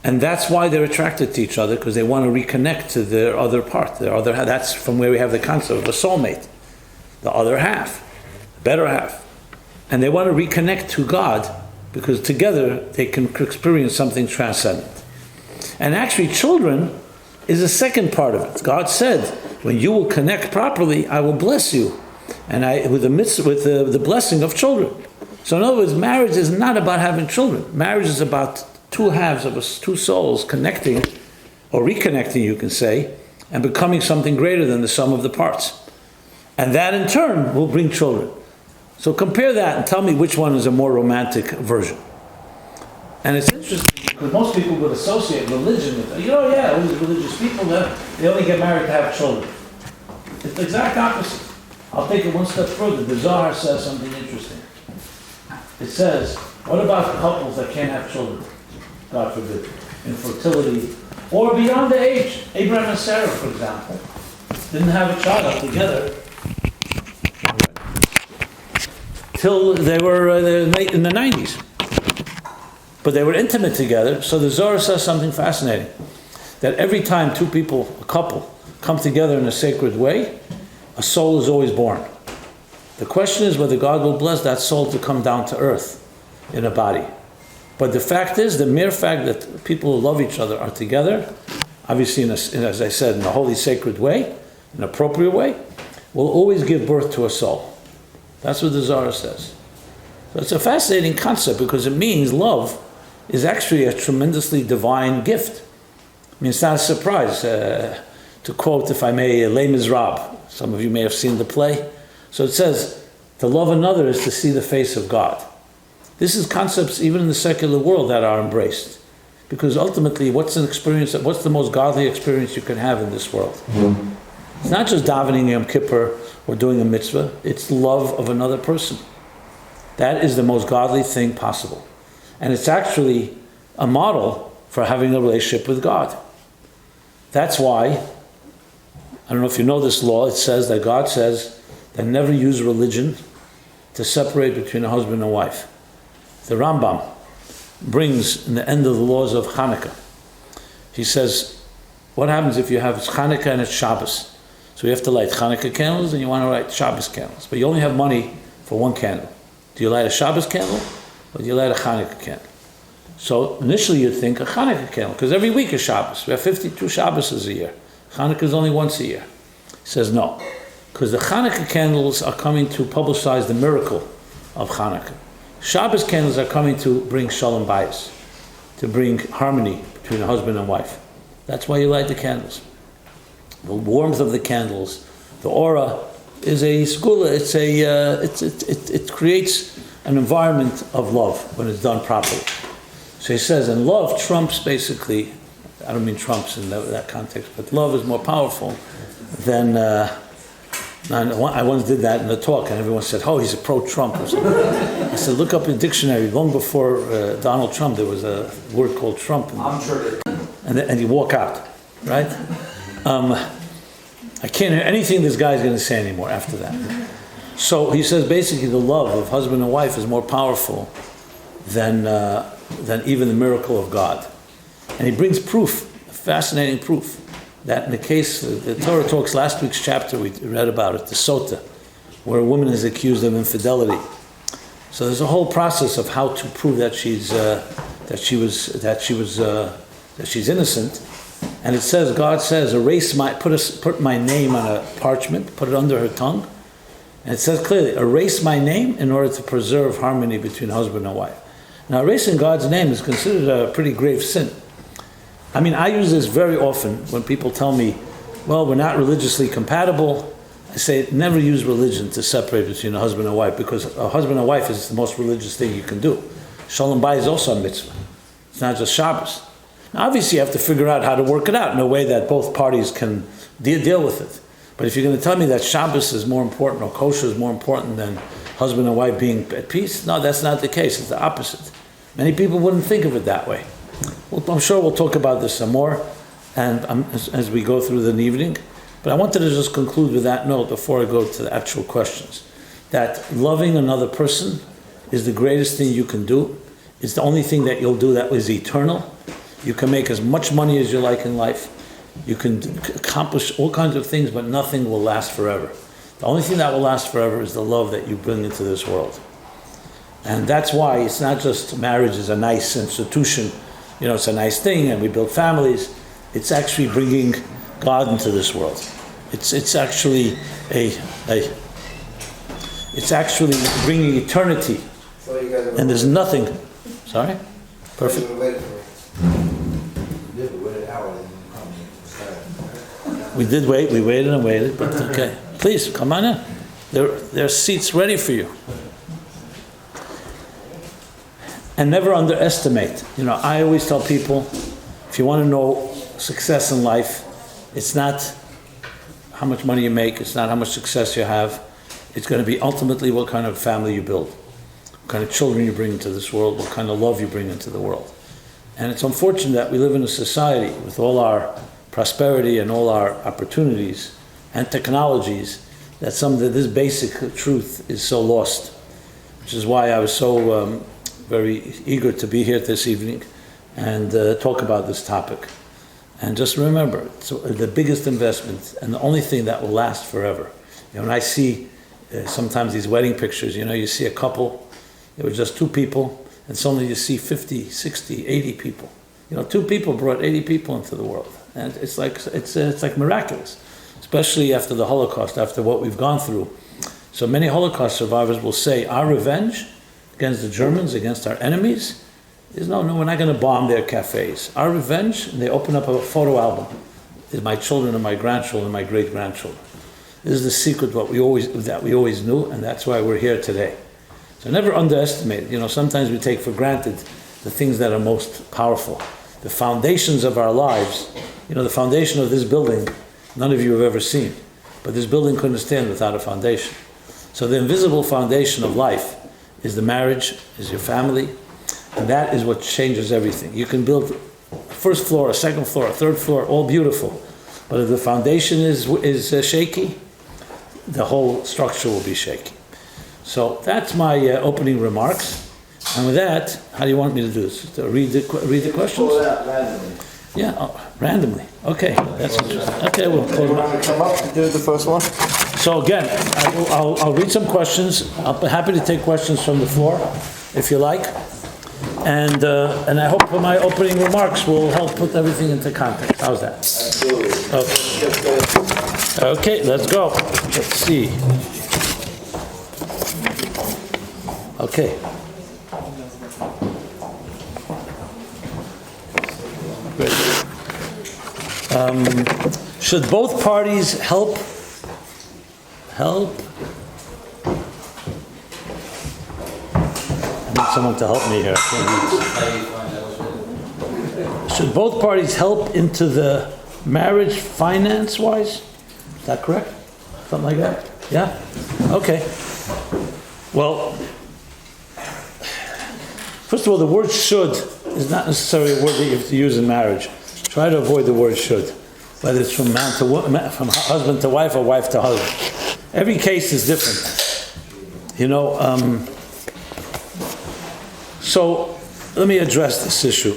And that's why they're attracted to each other, because they want to reconnect to their other part, their other half. That's from where we have the concept of a soulmate, the other half, the better half. And they want to reconnect to God, because together they can experience something transcendent. And actually, children is the second part of it. God said, when you will connect properly, I will bless you, and with the blessing of children. So in other words, marriage is not about having children. Marriage is about two halves of us, two souls connecting, or reconnecting, you can say, and becoming something greater than the sum of the parts. And that in turn will bring children. So compare that and tell me which one is a more romantic version. And it's interesting because most people would associate religion with, all these religious people, they only get married to have children. It's the exact opposite. I'll take it one step further. The Zohar says something interesting. It says, what about couples that can't have children? God forbid, infertility, or beyond the age. Abraham and Sarah, for example, didn't have a child together till they were in the 90s. But they were intimate together, so the Zohar says something fascinating. That every time two people, a couple, come together in a sacred way, a soul is always born. The question is whether God will bless that soul to come down to earth in a body. But the fact is, the mere fact that people who love each other are together, obviously, as I said, in a holy, sacred way, an appropriate way, will always give birth to a soul. That's what the Zohar says. So it's a fascinating concept because it means love is actually a tremendously divine gift. I mean, it's not a surprise. To quote, if I may, Les Miserables. Some of you may have seen the play. So it says, to love another is to see the face of God. This is concepts even in the secular world that are embraced. Because ultimately, what's the most godly experience you can have in this world? It's not just davening Yom Kippur or doing a mitzvah. It's love of another person. That is the most godly thing possible. And it's actually a model for having a relationship with God. That's why, I don't know if you know this law, it says that God says that never use religion to separate between a husband and wife. The Rambam brings in the end of the laws of Hanukkah. He says, what happens if you have Hanukkah and it's Shabbos? So you have to light Hanukkah candles and you want to light Shabbos candles. But you only have money for one candle. Do you light a Shabbos candle or do you light a Hanukkah candle? So initially you'd think a Hanukkah candle, because every week is Shabbos. We have 52 Shabbos a year. Hanukkah is only once a year. He says no, because the Hanukkah candles are coming to publicize the miracle of Hanukkah. Shabbos candles are coming to bring shalom bayis, to bring harmony between a husband and wife. That's why you light the candles. The warmth of the candles, the aura, is a skula. It creates an environment of love when it's done properly. So he says, and love trumps basically. I don't mean trumps in that context, but love is more powerful than. I once did that in a talk, and everyone said, "Oh, he's a pro-Trump." Or something. I said, "Look up in the dictionary. Long before Donald Trump, there was a word called Trump." I'm sure. And you walk out, right? I can't hear anything this guy's going to say anymore after that. So he says basically the love of husband and wife is more powerful than even the miracle of God. And he brings proof, fascinating proof, that in the case, the Torah talks, last week's chapter, we read about it, the Sota, where a woman is accused of infidelity. So there's a whole process of how to prove that she's innocent. And it says, God says, put my name on a parchment, put it under her tongue. And it says clearly, erase my name in order to preserve harmony between husband and wife. Now, erasing God's name is considered a pretty grave sin. I mean, I use this very often when people tell me, well, we're not religiously compatible. I say, never use religion to separate between a husband and wife, because a husband and wife is the most religious thing you can do. Shalom Bayis is also a mitzvah. It's not just Shabbos. Now, obviously, you have to figure out how to work it out in a way that both parties can deal with it. But if you're going to tell me that Shabbos is more important or kosher is more important than husband and wife being at peace, no, that's not the case. It's the opposite. Many people wouldn't think of it that way. Well, I'm sure we'll talk about this some more. and as we go through the evening. But I wanted to just conclude with that note before I go to the actual questions. That loving another person is the greatest thing you can do. It's the only thing that you'll do that is eternal. You can make as much money as you like in life. You can accomplish all kinds of things, but nothing will last forever. The only thing that will last forever is the love that you bring into this world. And that's why it's not just marriage is a nice institution, it's a nice thing and we build families. It's actually bringing God into this world. It's actually it's actually bringing eternity. And there's nothing. Sorry? Perfect. We did wait. We waited and waited, but okay. Please come on in. There are seats ready for you. And never underestimate. I always tell people, if you want to know success in life, it's not how much money you make, it's not how much success you have. It's going to be ultimately what kind of family you build, what kind of children you bring into this world, what kind of love you bring into the world. And it's unfortunate that we live in a society with all our prosperity and all our opportunities and technologies that some of this basic truth is so lost, which is why I was so very eager to be here this evening and talk about this topic. And just remember, it's the biggest investment and the only thing that will last forever. When I see sometimes these wedding pictures, you see a couple, there were just two people, and suddenly you see 50, 60, 80 people. 2 people brought 80 people into the world. And it's like miraculous, especially after the Holocaust, after what we've gone through. So many Holocaust survivors will say, our revenge against the Germans, against our enemies, is no, we're not going to bomb their cafes. Our revenge, and they open up a photo album, is my children and my grandchildren and my great-grandchildren. This is the secret that we always knew, and that's why we're here today. So never underestimate it. Sometimes we take for granted the things that are most powerful. The foundations of our lives, the foundation of this building, none of you have ever seen. But this building couldn't stand without a foundation. So the invisible foundation of life is the marriage, is your family, and that is what changes everything. You can build a first floor, a second floor, a third floor, all beautiful. But if the foundation is shaky, the whole structure will be shaky. So that's my opening remarks. And with that, how do you want me to do this? To read the questions? Pull it out randomly. Yeah, randomly. Okay, that's interesting. Okay, we'll pull it out. Come up to do the first one. So again, I'll read some questions. I'll be happy to take questions from the floor, if you like. And I hope my opening remarks will help put everything into context. How's that? Absolutely. Okay, let's go. Let's see. Okay. Great. Should both parties help? I need someone to help me here. Should both parties help into the marriage finance-wise? Is that correct? Something like that? Yeah? Okay. Well, first of all, the word should is not necessarily a word that you have to use in marriage. Try to avoid the word should, whether it's from man to woman, from husband to wife or wife to husband. Every case is different. So let me address this issue.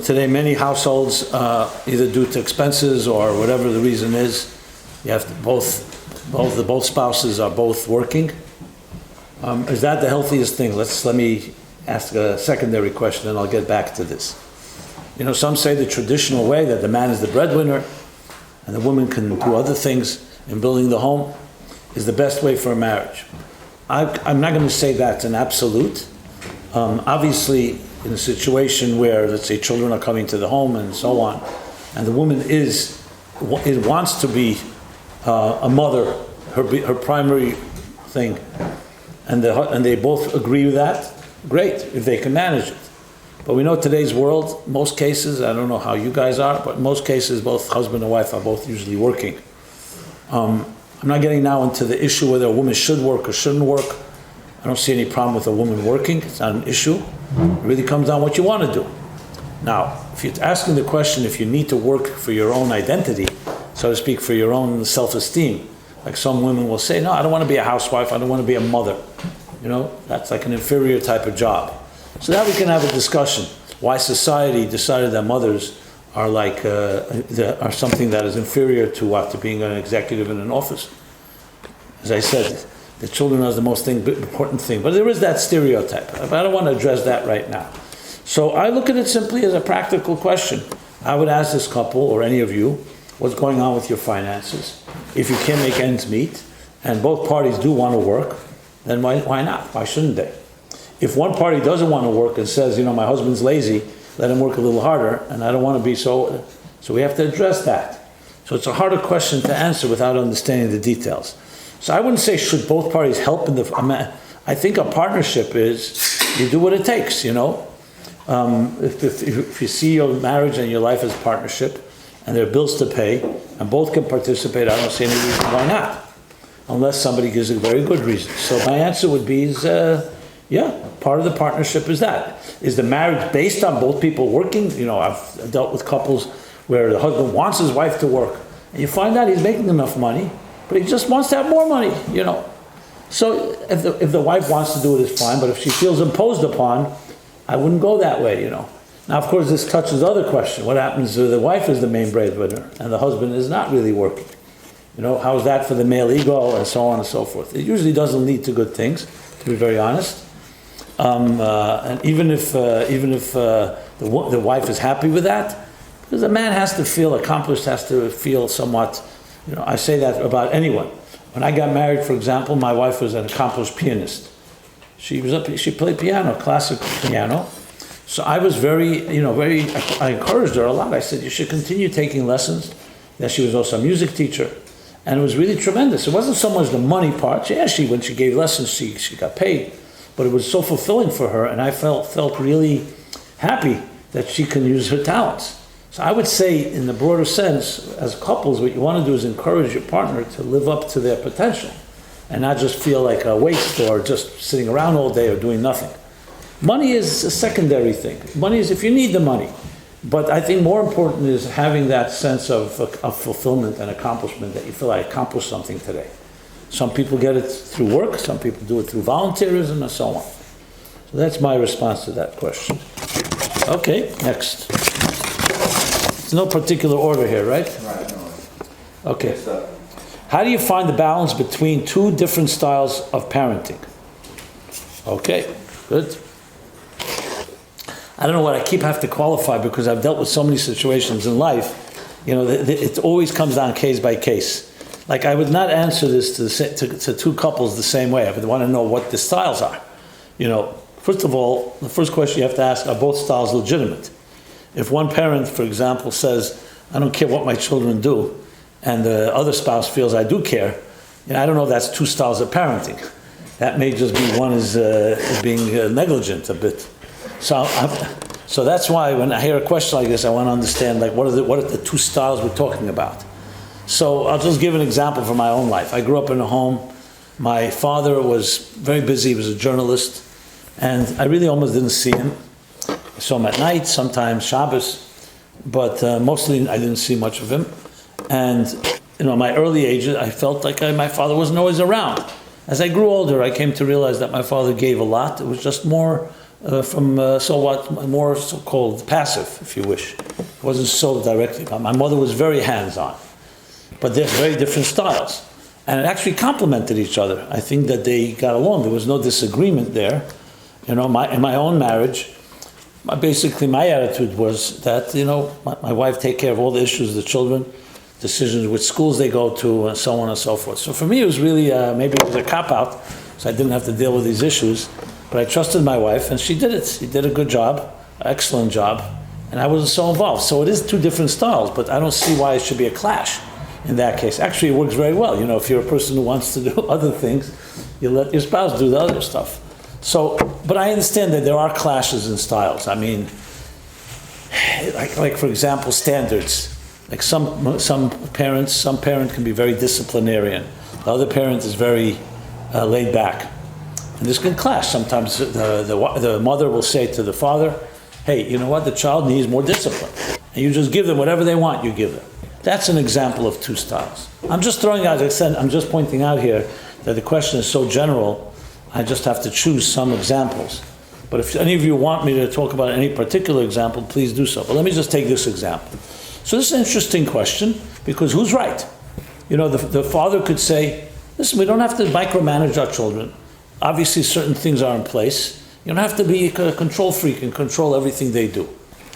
Today many households, either due to expenses or whatever the reason is, you have to both spouses are both working. Is that the healthiest thing? Let me ask a secondary question and I'll get back to this. Some say the traditional way that the man is the breadwinner and the woman can do other things in building the home is the best way for a marriage. I'm not going to say that's an absolute. Obviously, in a situation where, let's say, children are coming to the home and so on, and the woman wants to be a mother, her primary thing, and they both agree with that, great, if they can manage it. But we know today's world, most cases, I don't know how you guys are, but most cases, both husband and wife are both usually working. I'm not getting now into the issue whether a woman should work or shouldn't work. I don't see any problem with a woman working. It's not an issue. It really comes down to what you want to do. Now, if you're asking the question if you need to work for your own identity, so to speak, for your own self-esteem, like some women will say, no, I don't want to be a housewife, I don't want to be a mother. That's like an inferior type of job. So now we can have a discussion why society decided that mothers are like are something that is inferior to what? To being an executive in an office. As I said, the children are the most important thing. But there is that stereotype. But I don't want to address that right now. So I look at it simply as a practical question. I would ask this couple, or any of you, what's going on with your finances? If you can't make ends meet, and both parties do want to work, then why not? Why shouldn't they? If one party doesn't want to work and says, my husband's lazy, let him work a little harder, and I don't want to be so we have to address that. So it's a harder question to answer without understanding the details. So I wouldn't say should both parties help in I think a partnership is, you do what it takes, If you see your marriage and your life as a partnership, and there are bills to pay, and both can participate, I don't see any reason why not. Unless somebody gives a very good reason. So my answer would be part of the partnership is that. Is the marriage based on both people working? I've dealt with couples where the husband wants his wife to work, and you find out he's making enough money, but he just wants to have more money, So if the wife wants to do it, it's fine, but if she feels imposed upon, I wouldn't go that way, Now, of course, this touches other question. What happens if the wife is the main breadwinner, and the husband is not really working? How's that for the male ego, and so on and so forth? It usually doesn't lead to good things, to be very honest. And even if the wife is happy with that, because the man has to feel accomplished, has to feel somewhat, I say that about anyone. When I got married, for example, my wife was an accomplished pianist. She played piano, classical piano. So I was I encouraged her a lot. I said, you should continue taking lessons. That she was also a music teacher. And it was really tremendous. It wasn't so much the money part. Yeah, when she gave lessons, she got paid. But it was so fulfilling for her, and I felt really happy that she can use her talents. So I would say, in the broader sense, as couples, what you want to do is encourage your partner to live up to their potential, and not just feel like a waste or just sitting around all day or doing nothing. Money is a secondary thing. Money is if you need the money. But I think more important is having that sense of fulfillment and accomplishment, that you feel I accomplished something today. Some people get it through work, some people do it through volunteerism, and so on. So that's my response to that question. Okay, next. It's no particular order here, right? Right, no. Okay. How do you find the balance between two different styles of parenting? Okay, good. I don't know what I have to qualify, because I've dealt with so many situations in life. It always comes down case by case. Like, I would not answer this to two couples the same way. I would want to know what the styles are. First of all, the first question you have to ask, are both styles legitimate? If one parent, for example, says, I don't care what my children do, and the other spouse feels I do care, I don't know if that's two styles of parenting. That may just be one is being negligent a bit. So that's why when I hear a question like this, I want to understand what are the two styles we're talking about. So I'll just give an example from my own life. I grew up in a home. My father was very busy. He was a journalist, and I really almost didn't see him. I saw him at night, sometimes Shabbos, but mostly I didn't see much of him. And my early ages, I felt like my father wasn't always around. As I grew older, I came to realize that my father gave a lot. It was just more more so-called passive, if you wish. It wasn't so directly. My mother was very hands-on, but they're very different styles, and it actually complemented each other. I think that they got along. There was no disagreement there. In my own marriage, basically my attitude was that my wife take care of all the issues of the children, decisions which schools they go to, and so on and so forth. So for me, it was really maybe it was a cop-out, so I didn't have to deal with these issues. But I trusted my wife, and she did it. She did a good job, excellent job, and I wasn't so involved. So it is two different styles, but I don't see why it should be a clash in that case. Actually, it works very well. If you're a person who wants to do other things, you let your spouse do the other stuff. So, but I understand that there are clashes in styles. I mean, like for example, standards. Like some parent can be very disciplinarian. The other parent is very laid back. And this can clash. Sometimes the mother will say to the father, hey, you know what, the child needs more discipline. And you just give them whatever they want, you give them. That's an example of two styles. I'm just throwing out, as I said, I'm just pointing out here that the question is so general, I just have to choose some examples. But if any of you want me to talk about any particular example, please do so. But let me just take this example. So this is an interesting question, because who's right? You know, the father could say, listen, we don't have to micromanage our children. Obviously, certain things are in place. You don't have to be a control freak and control everything they do.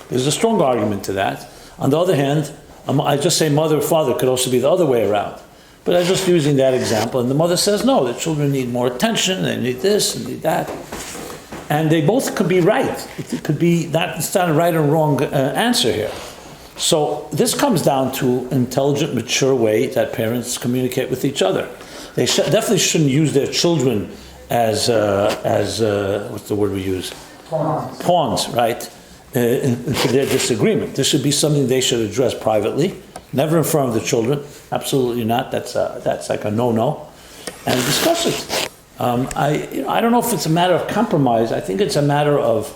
There's a strong argument to that. On the other hand, I just say mother or father could also be the other way around. But I'm just using that example. And the mother says, no, the children need more attention, they need this and need that. And they both could be right. It could be, it's not a right or wrong answer here. So this comes down to intelligent, mature way that parents communicate with each other. They definitely shouldn't use their children as what's the word we use? Pawns, right? For their disagreement. This should be something they should address privately, never in front of the children. Absolutely not. That's like a no-no. And discuss it. I don't know if it's a matter of compromise. I think it's a matter of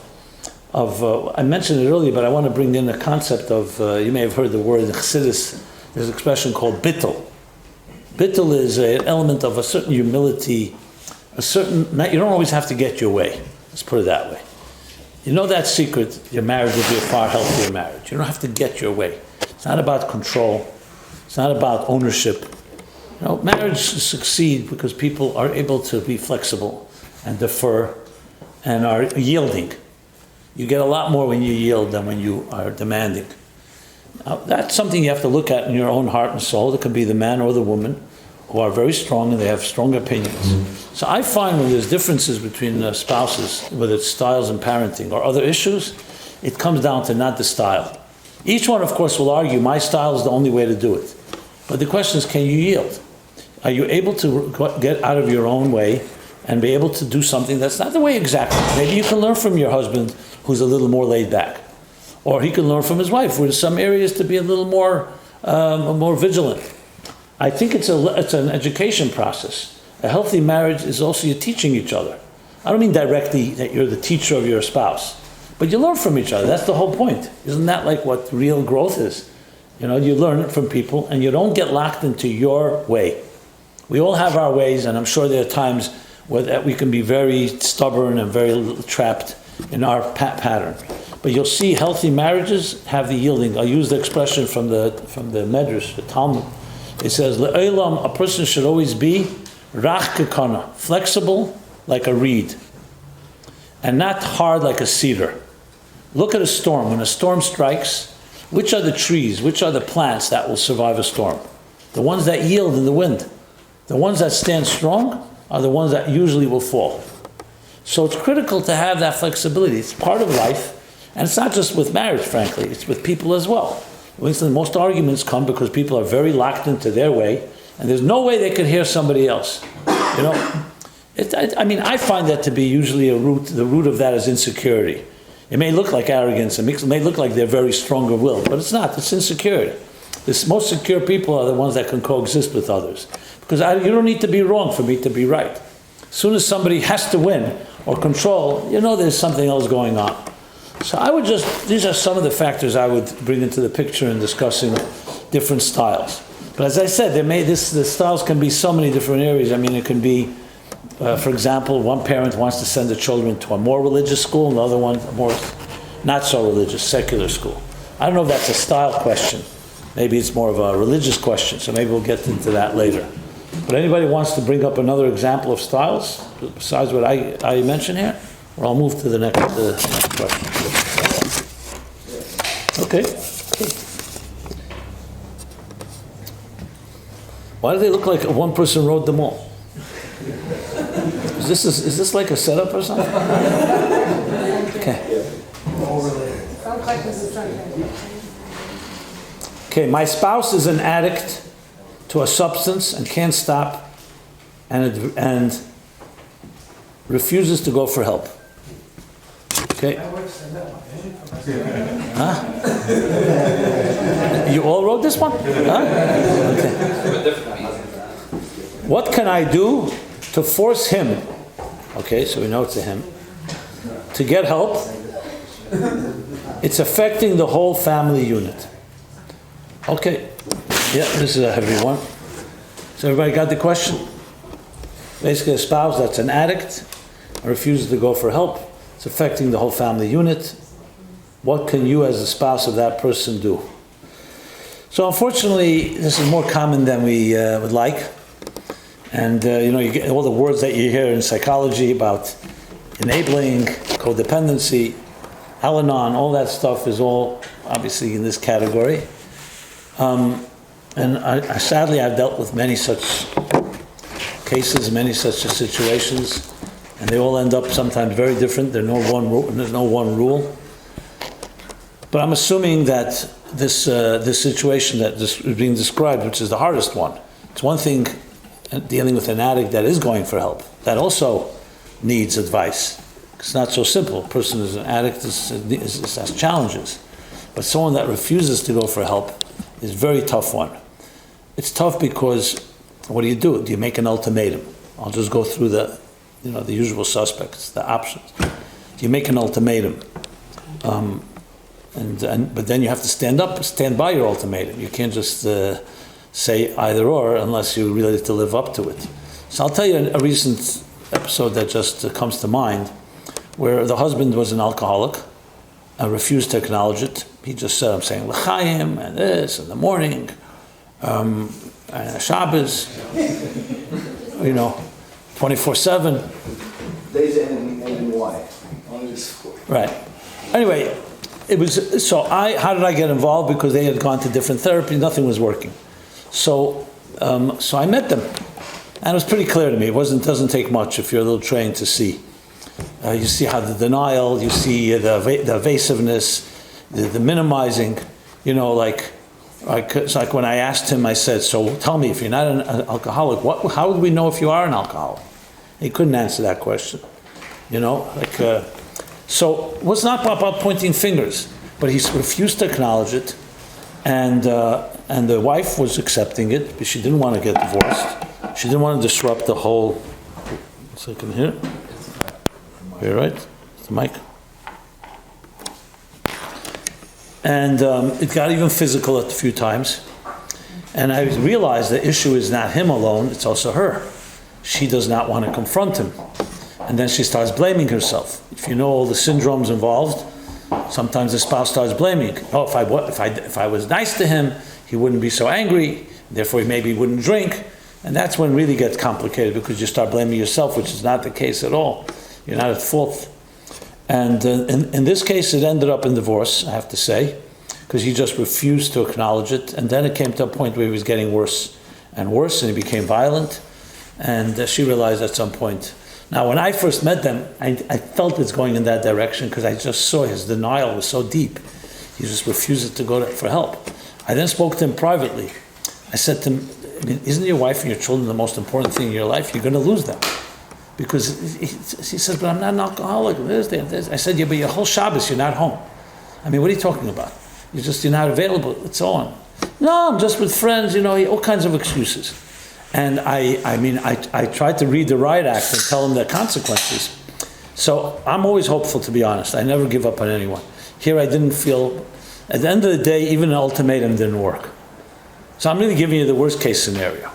I mentioned it earlier, but I want to bring in the concept of, you may have heard the word in Chassidus, there's an expression called bittul. Bittul is an element of a certain humility, you don't always have to get your way. Let's put it that way. You know that secret, your marriage will be a far healthier marriage. You don't have to get your way. It's not about control. It's not about ownership. You know, marriage succeeds because people are able to be flexible and defer and are yielding. You get a lot more when you yield than when you are demanding. Now, that's something you have to look at in your own heart and soul. It could be the man or the woman who are very strong and they have strong opinions. So I find when there's differences between spouses, whether it's styles in parenting or other issues, it comes down to not the style. Each one, of course, will argue, my style is the only way to do it. But the question is, can you yield? Are you able to get out of your own way and be able to do something that's not the way exactly? Maybe you can learn from your husband who's a little more laid back. Or he can learn from his wife, who in some areas to be a little more vigilant. I think it's an education process. A healthy marriage is also you teaching each other. I don't mean directly that you're the teacher of your spouse, but you learn from each other. That's the whole point. Isn't that like what real growth is? You know, you learn it from people and you don't get locked into your way. We all have our ways, and I'm sure there are times where we can be very stubborn and very trapped in our pattern. But you'll see healthy marriages have the yielding. I'll use the expression from the Medrash, the Talmud. It says, Le'olam, a person should always be rach kekana, flexible like a reed, and not hard like a cedar. Look at a storm. When a storm strikes, which are the trees, which are the plants that will survive a storm? The ones that yield in the wind. The ones that stand strong are the ones that usually will fall. So it's critical to have that flexibility. It's part of life, and it's not just with marriage, frankly. It's with people as well. For instance, most arguments come because people are very locked into their way, and there's no way they could hear somebody else. You know, I find that to be usually the root of that is insecurity. It may look like arrogance, it may look like they're very strong-willed, but it's not. It's insecurity. The most secure people are the ones that can coexist with others. Because you don't need to be wrong for me to be right. As soon as somebody has to win or control, you know there's something else going on. So these are some of the factors I would bring into the picture in discussing different styles. But as I said, the styles can be so many different areas. I mean, it can be, for example, one parent wants to send the children to a more religious school, and the other one a more not so religious, secular school. I don't know if that's a style question. Maybe it's more of a religious question, so maybe we'll get into that later. But anybody wants to bring up another example of styles, besides what I mentioned here? Or I'll move to the next question. Okay. Why do they look like one person wrote them all? Is this like a setup or something? Okay. Okay, my spouse is an addict to a substance and can't stop and refuses to go for help. Okay. Huh? You all wrote this one? Huh? Okay. What can I do to force him? Okay, so we know it's a him. To get help It's affecting the whole family unit. Okay, yeah, this is a heavy one. So everybody got the question? Basically, a spouse that's an addict and refuses to go for help. It's affecting the whole family unit. What can you as a spouse of that person do? So unfortunately, this is more common than we would like. And you get all the words that you hear in psychology about enabling, codependency, Al-Anon, all that stuff is all obviously in this category. And sadly, I've dealt with many such cases, many such situations, and they all end up sometimes very different. There's no one rule. But I'm assuming that this situation that is being described, which is the hardest one, it's one thing dealing with an addict that is going for help. That also needs advice. It's not so simple. A person who's an addict has challenges. But someone that refuses to go for help is a very tough one. It's tough because what do? Do you make an ultimatum? I'll just go through the usual suspects, the options. Do you make an ultimatum? But then you have to stand by your ultimatum. You can't just say either or unless you really have to live up to it. So I'll tell you a recent episode that just comes to mind, where the husband was an alcoholic and refused to acknowledge it. He just said, I'm saying l'chaim and this in the morning, and Shabbos, 24/7. Days and why? Right. Anyway, it was how did I get involved? Because they had gone to different therapy, nothing was working. So I met them, and it was pretty clear to me. It doesn't take much if you're a little trained to see. You see how the denial, you see the evasiveness, the minimizing. It's like when I asked him, I said, "So tell me, if you're not an alcoholic, how would we know if you are an alcoholic?" He couldn't answer that question. So it was not about pointing fingers, but he refused to acknowledge it, and the wife was accepting it, but she didn't want to get divorced. She didn't want to disrupt the whole. 1 second here. You're right. It's the mic. And it got even physical a few times. And I realized the issue is not him alone; it's also her. She does not want to confront him. And then she starts blaming herself. If you know all the syndromes involved, sometimes the spouse starts blaming. Oh, if I was nice to him, he wouldn't be so angry. Therefore, maybe he wouldn't drink. And that's when it really gets complicated, because you start blaming yourself, which is not the case at all. You're not at fault. And in this case, it ended up in divorce, I have to say, because he just refused to acknowledge it. And then it came to a point where he was getting worse and worse, and he became violent. And she realized at some point. Now, when I first met them, I felt it's going in that direction, because I just saw his denial was so deep. He just refused to go for help. I then spoke to him privately. I said to him, isn't your wife and your children the most important thing in your life? You're going to lose them. Because he says, but I'm not an alcoholic. I said, yeah, but your whole Shabbos, you're not home. What are you talking about? You're not available, and so on. No, I'm just with friends, all kinds of excuses. And I tried to read the riot act and tell him the consequences. So I'm always hopeful, to be honest. I never give up on anyone. Here I didn't feel, at the end of the day, even an ultimatum didn't work. So I'm really giving you the worst case scenario.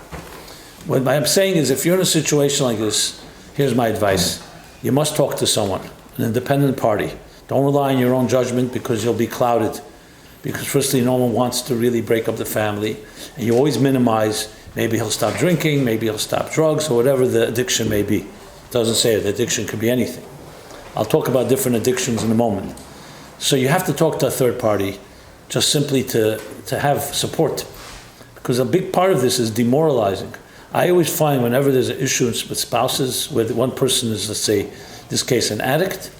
What I'm saying is, if you're in a situation like this, here's my advice. You must talk to someone, an independent party. Don't rely on your own judgment, because you'll be clouded. Because firstly, no one wants to really break up the family. And you always minimize. Maybe he'll stop drinking, maybe he'll stop drugs, or whatever the addiction may be. It doesn't say it. Addiction could be anything. I'll talk about different addictions in a moment. So you have to talk to a third party, just simply to have support. Because a big part of this is demoralizing. I always find whenever there's an issue with spouses, where one person is, let's say, in this case, an addict,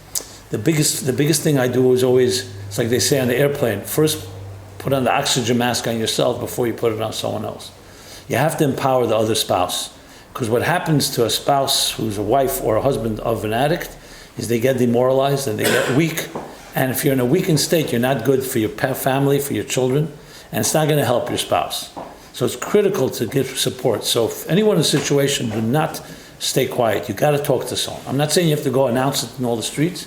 the biggest thing I do is always, it's like they say on the airplane, first put on the oxygen mask on yourself before you put it on someone else. You have to empower the other spouse. Because what happens to a spouse who's a wife or a husband of an addict is they get demoralized and they get weak. And if you're in a weakened state, you're not good for your family, for your children, and it's not going to help your spouse. So it's critical to give support. So if anyone in a situation, do not stay quiet. You got to talk to someone. I'm not saying you have to go announce it in all the streets.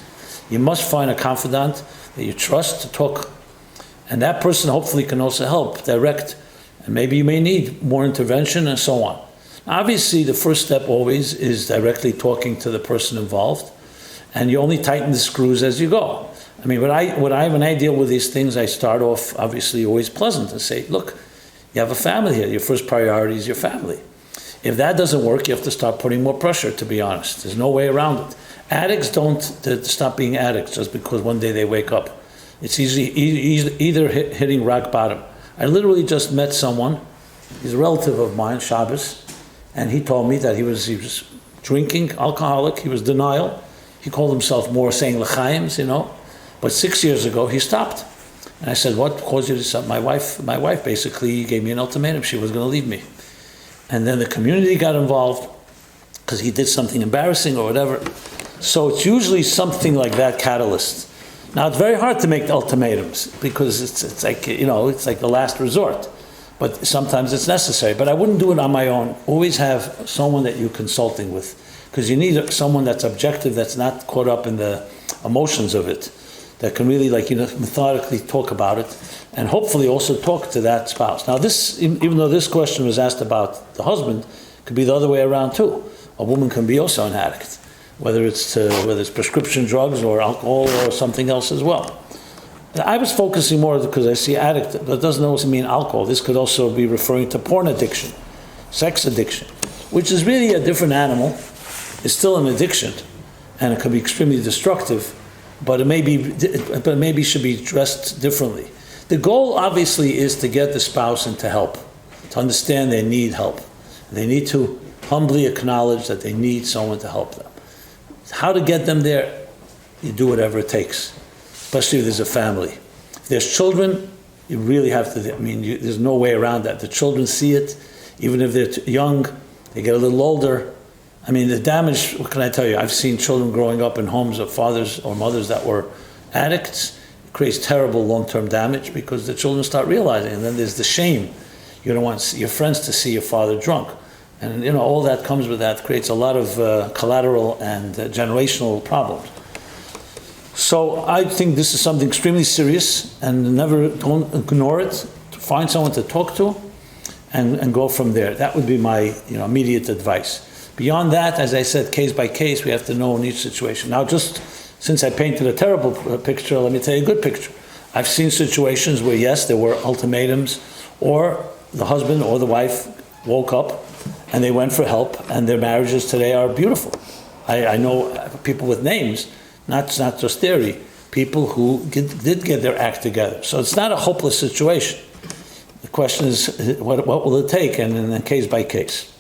You must find a confidant that you trust to talk. And that person hopefully can also help, direct, and maybe you may need more intervention and so on. Obviously, the first step always is directly talking to the person involved, and you only tighten the screws as you go. I mean, when I deal with these things, I start off obviously always pleasant and say, look, you have a family here. Your first priority is your family. If that doesn't work, you have to start putting more pressure, to be honest. There's no way around it. Addicts don't stop being addicts just because one day they wake up. It's either hitting rock bottom. I literally just met someone, he's a relative of mine, Shabbos, and he told me that he was drinking, alcoholic, he was denial. He called himself more saying l'chaims, But 6 years ago, he stopped. And I said, what caused you to stop? My wife basically gave me an ultimatum. She was going to leave me. And then the community got involved because he did something embarrassing or whatever. So it's usually something like that catalyst. Now, it's very hard to make ultimatums because it's like, it's like the last resort. But sometimes it's necessary. But I wouldn't do it on my own. Always have someone that you're consulting with, because you need someone that's objective, that's not caught up in the emotions of it, that can really methodically talk about it, and hopefully also talk to that spouse. Now this, even though this question was asked about the husband, could be the other way around too. A woman can be also an addict, whether it's prescription drugs or alcohol or something else as well. I was focusing more because I see addict, that doesn't also mean alcohol. This could also be referring to porn addiction, sex addiction, which is really a different animal. It's still an addiction, and it can be extremely destructive, but it maybe should be addressed differently. The goal obviously is to get the spouse into help, to understand they need help. They need to humbly acknowledge that they need someone to help them. How to get them there? You do whatever it takes, especially if there's a family. If there's children, you really have to, there's no way around that. The children see it, even if they're young, they get a little older. The damage, what can I tell you? I've seen children growing up in homes of fathers or mothers that were addicts. It creates terrible long-term damage because the children start realizing, and then there's the shame. You don't want your friends to see your father drunk. And all that comes with that, creates a lot of collateral and generational problems. So I think this is something extremely serious, and don't ignore it. Find someone to talk to and go from there. That would be my immediate advice. Beyond that, as I said, case by case, we have to know in each situation. Now, just since I painted a terrible picture, let me tell you a good picture. I've seen situations where, yes, there were ultimatums, or the husband or the wife woke up and they went for help, and their marriages today are beautiful. I know people with names, not just theory, people who did get their act together. So it's not a hopeless situation. The question is, what will it take, and then case by case.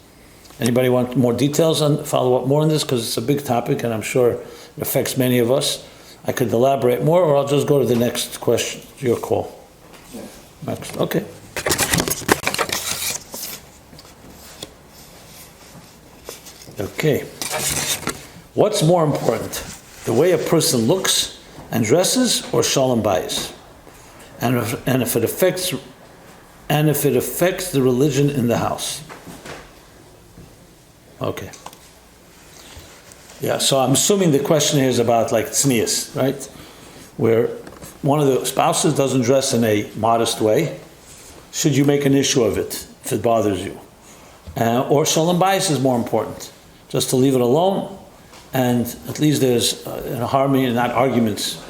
Anybody want more details follow up more on this? Because it's a big topic, and I'm sure it affects many of us. I could elaborate more, or I'll just go to the next question. It's your call. Next. Okay. Okay. What's more important, the way a person looks and dresses, or shalom bayis? And if it affects the religion in the house? Okay. Yeah, so I'm assuming the question here is about like tznius, right? Where one of the spouses doesn't dress in a modest way. Should you make an issue of it if it bothers you? Or shalom bayis is more important. Just to leave it alone, and at least there's harmony and not arguments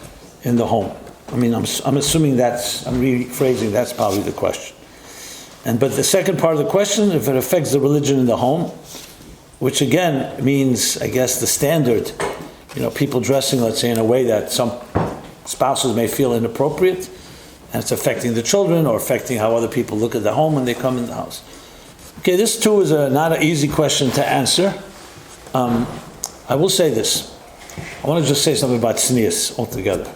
in the home. I'm assuming I'm rephrasing, that's probably the question. But the second part of the question, if it affects the religion in the home, which again means, I guess, the standard, people dressing, let's say, in a way that some spouses may feel inappropriate, and it's affecting the children or affecting how other people look at the home when they come in the house. Okay, this too is not an easy question to answer. I will say this. I want to just say something about tznius altogether,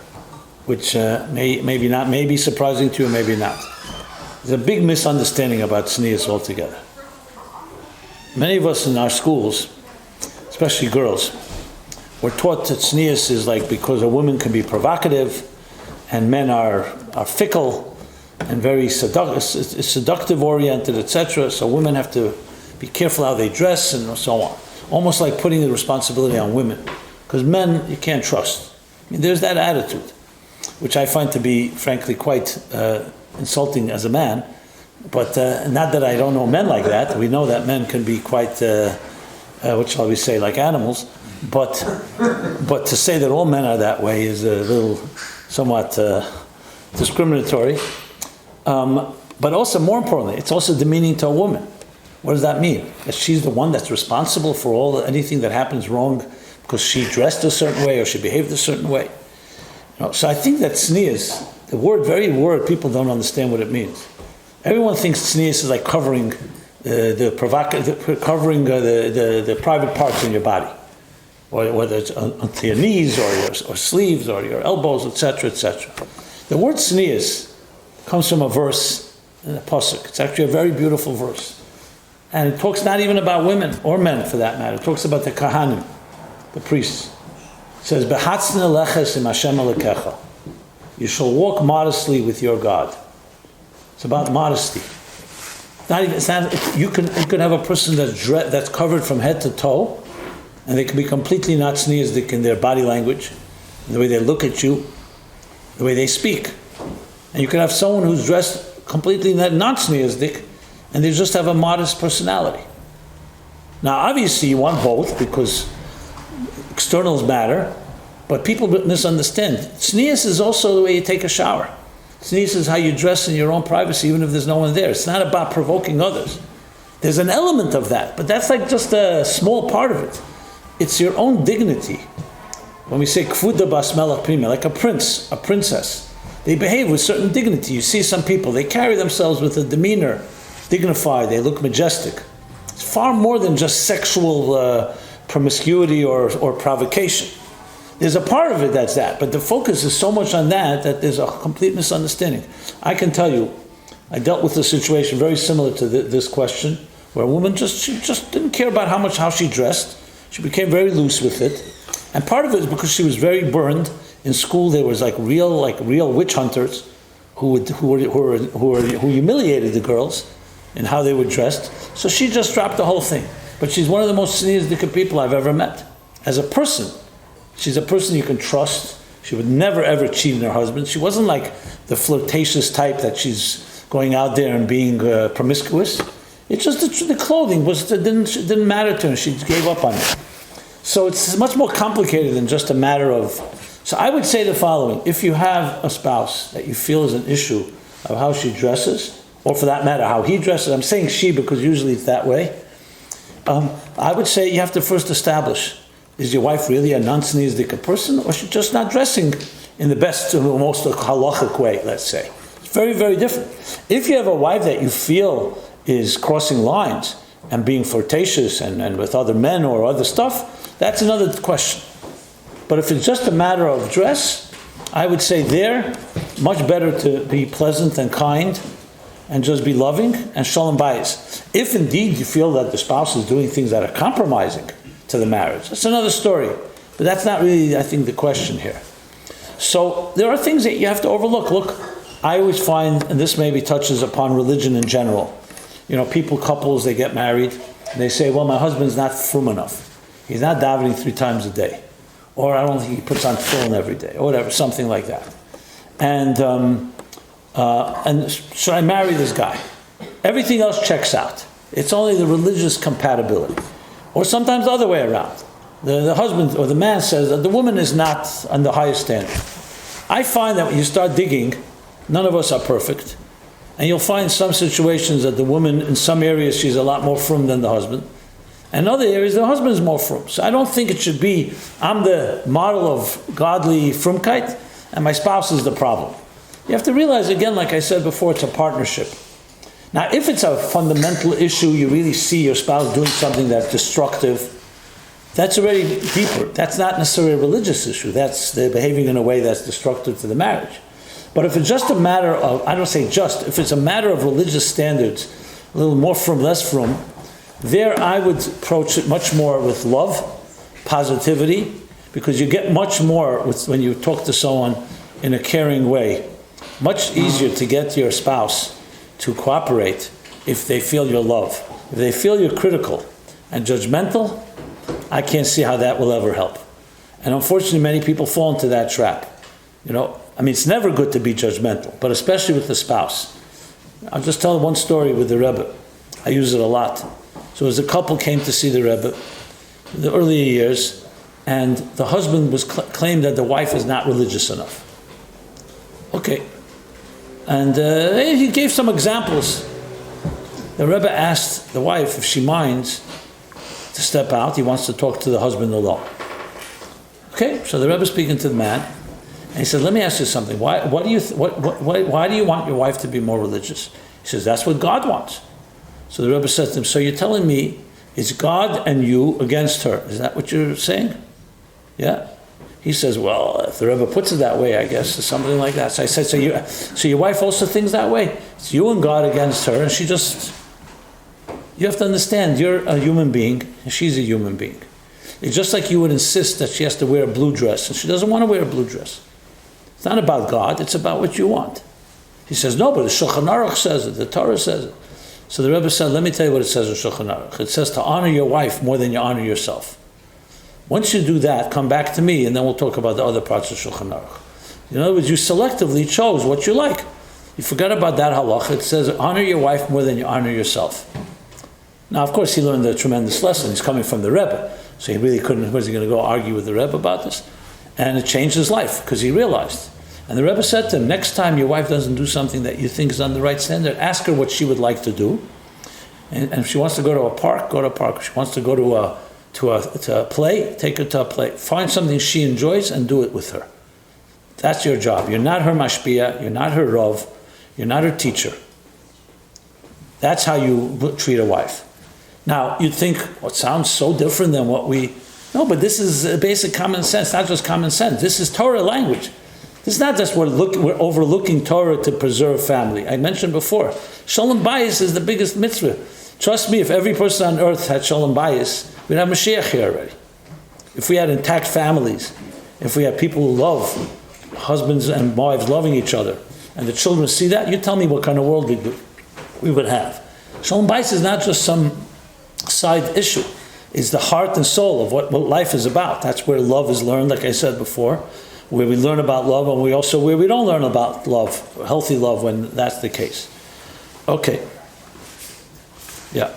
which may be surprising to you, maybe not. There's a big misunderstanding about tznius altogether. Many of us in our schools, especially girls, were taught that tznius is like because a woman can be provocative and men are fickle and very seductive oriented, etc. So women have to be careful how they dress and so on. Almost like putting the responsibility on women. Because men, you can't trust. There's that attitude. which I find to be, frankly, quite insulting as a man. But not that I don't know men like that. We know that men can be quite, what shall we say, like animals. But to say that all men are that way is a little, somewhat discriminatory. But also, more importantly, it's also demeaning to a woman. What does that mean? That she's the one that's responsible for anything that happens wrong because she dressed a certain way or she behaved a certain way. So I think that tznius, the very word, people don't understand what it means. Everyone thinks tznius is like covering the private parts in your body, or whether it's onto your knees or sleeves or your elbows, etc., etc. The word tznius comes from a verse in a pasuk. It's actually a very beautiful verse, and it talks not even about women or men for that matter. It talks about the kahanim, the priests. It says, "Behatzne leches im Hashem alekecha." You shall walk modestly with your God. It's about modesty. You can have a person that's covered from head to toe, and they can be completely not tzniusdik in their body language, the way they look at you, the way they speak. And you can have someone who's dressed completely not tzniusdik, and they just have a modest personality. Now, obviously, you want both because externals matter, but people misunderstand. Tznius is also the way you take a shower. Tznius is how you dress in your own privacy, even if there's no one there. It's not about provoking others. There's an element of that, but that's like just a small part of it. It's your own dignity. When we say kvuda bas melech prima, like a prince, a princess, they behave with certain dignity. You see some people, they carry themselves with a demeanor, dignified, they look majestic. It's far more than just sexual promiscuity or provocation. There's a part of it that's that, but the focus is so much on that there's a complete misunderstanding. I can tell you, I dealt with a situation very similar to this question, where a woman she just didn't care about how she dressed. She became very loose with it, and part of it is because she was very burned. In school, there was real witch hunters who humiliated the girls in how they were dressed. So she just dropped the whole thing. But she's one of the most tzniusdik people I've ever met. As a person, she's a person you can trust. She would never ever cheat on her husband. She wasn't like the flirtatious type that she's going out there and being promiscuous. It's just the clothing didn't matter to her. She gave up on it. So it's much more complicated than just a matter of. So I would say the following: if you have a spouse that you feel is an issue of how she dresses, or for that matter how he dresses, I'm saying she because usually it's that way. I would say you have to first establish: is your wife really a non-tzniusdik person, or she's just not dressing in the best, most halachic way? Let's say it's very, very different. If you have a wife that you feel is crossing lines and being flirtatious and with other men or other stuff, that's another question. But if it's just a matter of dress, I would say much better to be pleasant and kind and just be loving and shalom bayis. If indeed you feel that the spouse is doing things that are compromising to the marriage, that's another story. But that's not really, I think, the question here. So there are things that you have to overlook. Look, I always find, and this maybe touches upon religion in general, couples, they get married, and they say, well, my husband's not frum enough. He's not davening 3 times a day. Or I don't think he puts on tefillin every day, or whatever, something like that. And should I marry this guy? Everything else checks out. It's only the religious compatibility. Or sometimes the other way around. The husband or the man says that the woman is not on the highest standard. I find that when you start digging, none of us are perfect. And you'll find some situations that the woman, in some areas, she's a lot more frum than the husband. And in other areas, the husband is more frum. So I don't think it should be, I'm the model of godly frumkeit, and my spouse is the problem. You have to realize, again, like I said before, it's a partnership. Now, if it's a fundamental issue, you really see your spouse doing something that's destructive, that's already deeper. That's not necessarily a religious issue. That's they're behaving in a way that's destructive to the marriage. But if it's just a matter of, I don't say just, if it's a matter of religious standards, a little more frum, less frum, there I would approach it much more with love, positivity, because you get much more when you talk to someone in a caring way. Much easier to get your spouse to cooperate if they feel your love. If they feel you're critical and judgmental, I can't see how that will ever help. And unfortunately, many people fall into that trap. I mean, it's never good to be judgmental, but especially with the spouse. I'll just tell one story with the Rebbe. I use it a lot. So as a couple came to see the Rebbe in the earlier years, and the husband was claimed that the wife is not religious enough. Okay. And he gave some examples. The Rebbe asked the wife if she minds to step out. He wants to talk to the husband-in-law. Okay, so the Rebbe is speaking to the man, and he said, let me ask you something. Why do you want your wife to be more religious? He says, that's what God wants. So the Rebbe says to him, so you're telling me it's God and you against her. Is that what you're saying? Yeah. He says, well, if the Rebbe puts it that way, I guess, or something like that. So I said, so your wife also thinks that way? It's you and God against her, and she just... You have to understand, you're a human being, and she's a human being. It's just like you would insist that she has to wear a blue dress, and she doesn't want to wear a blue dress. It's not about God, it's about what you want. He says, no, but the Shulchan Aruch says it, the Torah says it. So the Rebbe said, let me tell you what it says in Shulchan Aruch. It says to honor your wife more than you honor yourself. Once you do that, come back to me, and then we'll talk about the other parts of Shulchan Aruch. In other words, you selectively chose what you like. You forgot about that halach. It says, honor your wife more than you honor yourself. Now, of course, he learned a tremendous lesson. He's coming from the Rebbe, so he really couldn't, was he going to go argue with the Rebbe about this? And it changed his life, because he realized. And the Rebbe said to him, next time your wife doesn't do something that you think is on the right standard, ask her what she would like to do. And if she wants to go to a park, go to a park. If she wants to go to a play, take her to a play. Find something she enjoys and do it with her. That's your job. You're not her mashpia, you're not her rov, you're not her teacher. That's how you treat a wife. Now, you'd think, well, it sounds so different than what we... No, but this is basic common sense, not just common sense. This is Torah language. This is not just we're overlooking Torah to preserve family. I mentioned before, Shalom Bayis is the biggest mitzvah. Trust me, if every person on earth had Shalom Bayis, we'd have Mashiach here already. If we had intact families, if we had people who love, husbands and wives loving each other, and the children see that, you tell me what kind of world we would have. Shalom Bayis is not just some side issue. It's the heart and soul of what life is about. That's where love is learned, like I said before, where we learn about love, and where we don't learn about love, healthy love, when that's the case. Okay. Yeah.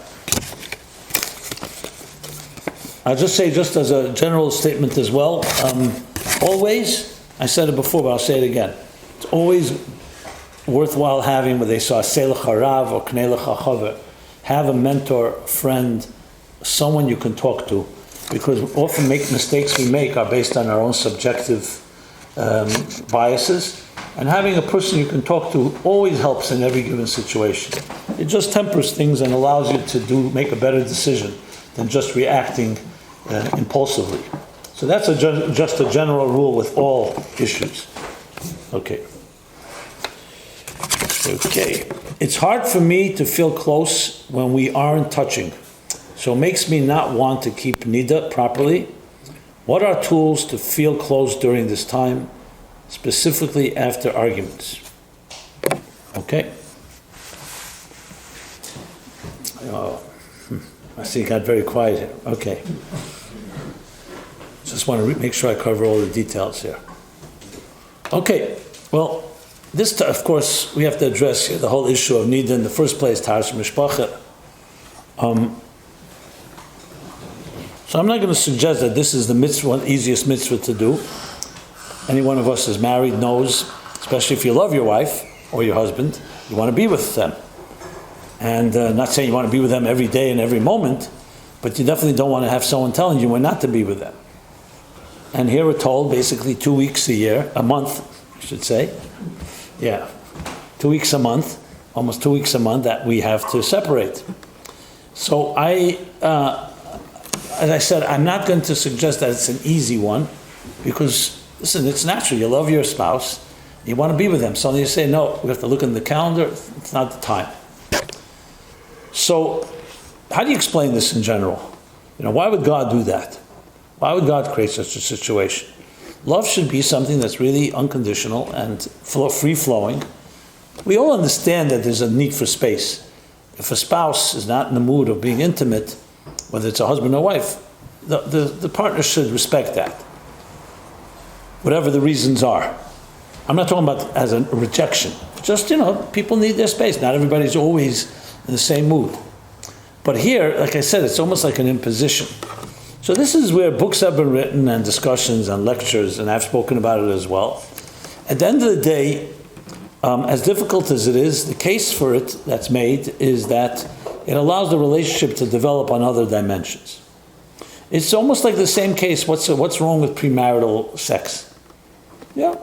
I'll just say, just as a general statement as well, always, I said it before, but I'll say it again, it's always worthwhile having what they saw, Selech Harav or Knei Lecha Chaver. Have a mentor, a friend, someone you can talk to, because often mistakes we make are based on our own subjective biases, and having a person you can talk to always helps in every given situation. It just tempers things and allows you to make a better decision than just reacting impulsively. So that's just a general rule with all issues. Okay. It's hard for me to feel close when we aren't touching, so it makes me not want to keep nida properly. What are tools to feel close during this time, specifically after arguments? Okay. I see it got very quiet here. Okay. Just want to make sure I cover all the details here. Okay. Well, this, of course, we have to address here the whole issue of nida in the first place, Taras Mishpacha. So I'm not going to suggest that this is the mitzvah, easiest mitzvah to do. Any one of us who's married knows, especially if you love your wife or your husband, you want to be with them. And not saying you want to be with them every day and every moment, but you definitely don't want to have someone telling you when not to be with them. And here we're told basically 2 weeks a month, I should say. Yeah, 2 weeks a month, almost 2 weeks a month that we have to separate. So as I said, I'm not going to suggest that it's an easy one, because, listen, it's natural. You love your spouse, you want to be with them. Suddenly you say, no, we have to look in the calendar, it's not the time. So, how do you explain this in general? Why would God do that? Why would God create such a situation? Love should be something that's really unconditional and free-flowing. We all understand that there's a need for space. If a spouse is not in the mood of being intimate, whether it's a husband or wife, the partner should respect that, whatever the reasons are. I'm not talking about as a rejection. Just, people need their space. Not everybody's always in the same mood. But here, like I said, it's almost like an imposition. So this is where books have been written and discussions and lectures, and I've spoken about it as well. At the end of the day, as difficult as it is, the case for it that's made is that it allows the relationship to develop on other dimensions. It's almost like the same case, what's wrong with premarital sex? Yeah,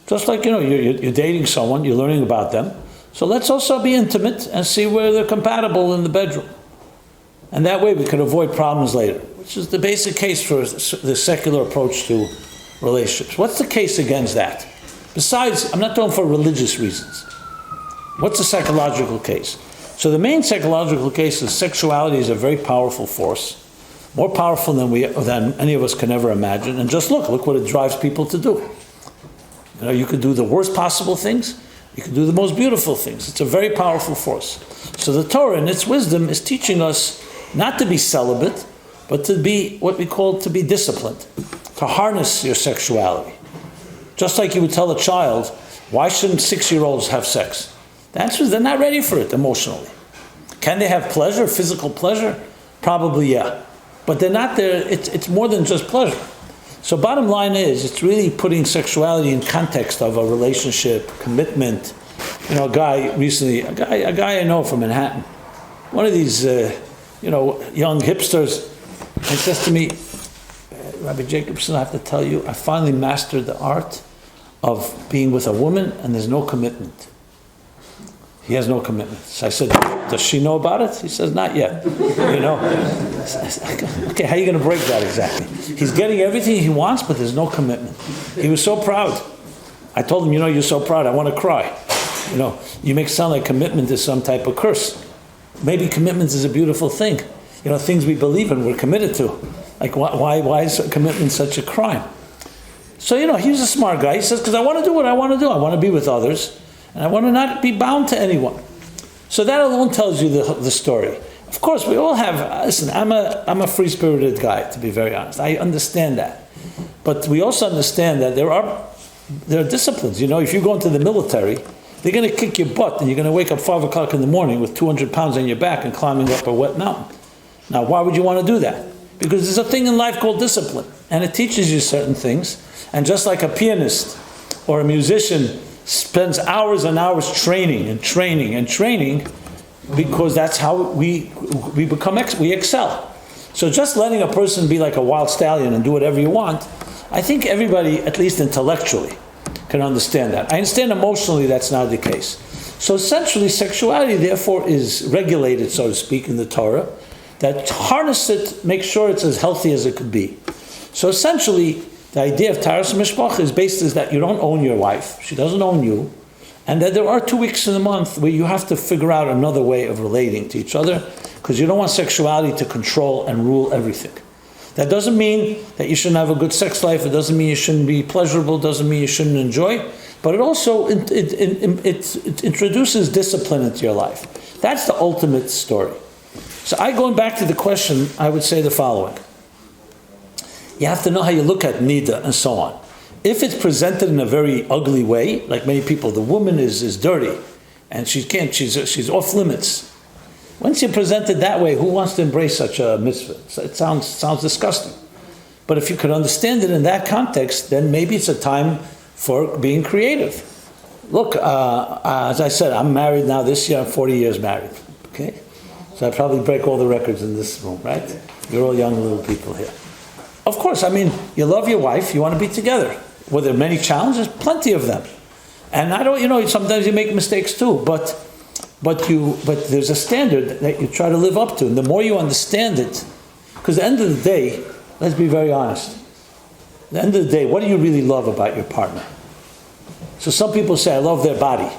just like, you're dating someone, you're learning about them. So let's also be intimate and see where they're compatible in the bedroom. And that way we could avoid problems later, which is the basic case for the secular approach to relationships. What's the case against that? Besides, I'm not talking for religious reasons. What's the psychological case? So the main psychological case is sexuality is a very powerful force, more powerful than any of us can ever imagine. And just look what it drives people to do. You could do the worst possible things, you could do the most beautiful things. It's a very powerful force. So the Torah, in its wisdom, is teaching us not to be celibate, but to be what we call to be disciplined, to harness your sexuality. Just like you would tell a child, why shouldn't 6-year-olds have sex? The answer is they're not ready for it emotionally. Can they have pleasure, physical pleasure? Probably, yeah. But they're not there, it's more than just pleasure. So bottom line is, it's really putting sexuality in context of a relationship, commitment. A guy I know from Manhattan, one of these, young hipsters, he says to me, Rabbi Jacobson, I have to tell you, I finally mastered the art of being with a woman and there's no commitment. He has no commitment. So I said, does she know about it? He says, not yet. Okay, how are you going to break that exactly? He's getting everything he wants, but there's no commitment. He was so proud. I told him, you're so proud, I want to cry. You make it sound like commitment is some type of curse. Maybe commitment is a beautiful thing. Things we believe in, we're committed to. Like, why is commitment such a crime? So, he was a smart guy. He says, because I want to do what I want to do. I want to be with others, and I want to not be bound to anyone. So that alone tells you the story. Of course, we all have, listen, I'm a free-spirited guy, to be very honest. I understand that. But we also understand that there are disciplines. If you go into the military, they're going to kick your butt, and you're going to wake up 5 o'clock in the morning with 200 pounds on your back and climbing up a wet mountain. Now, why would you want to do that? Because there's a thing in life called discipline, and it teaches you certain things. And just like a pianist or a musician spends hours and hours training, because that's how we excel. So just letting a person be like a wild stallion and do whatever you want, I think everybody, at least intellectually, can understand that. I understand emotionally that's not the case. So essentially, sexuality, therefore, is regulated, so to speak, in the Torah, that harness it, make sure it's as healthy as it could be. So essentially, the idea of Taras Mishpach is based is that you don't own your wife, she doesn't own you, and that there are 2 weeks in a month where you have to figure out another way of relating to each other, because you don't want sexuality to control and rule everything. That doesn't mean that you shouldn't have a good sex life, it doesn't mean you shouldn't be pleasurable, it doesn't mean you shouldn't enjoy, but it also it introduces discipline into your life. That's the ultimate story. So going back to the question, I would say the following. You have to know how you look at nida and so on. If it's presented in a very ugly way, like many people, the woman is dirty and she's off limits. Once you present it that way, who wants to embrace such a mitzvah? It sounds disgusting. But if you could understand it in that context, then maybe it's a time for being creative. Look, as I said, I'm married now this year, I'm 40 years married. Okay? So I probably break all the records in this room, right? You're all young little people here. Of course, you love your wife, you want to be together. Were there many challenges? Plenty of them. And sometimes you make mistakes too, but there's a standard that you try to live up to. And the more you understand it, because at the end of the day, let's be very honest. At the end of the day, what do you really love about your partner? So some people say, I love their body.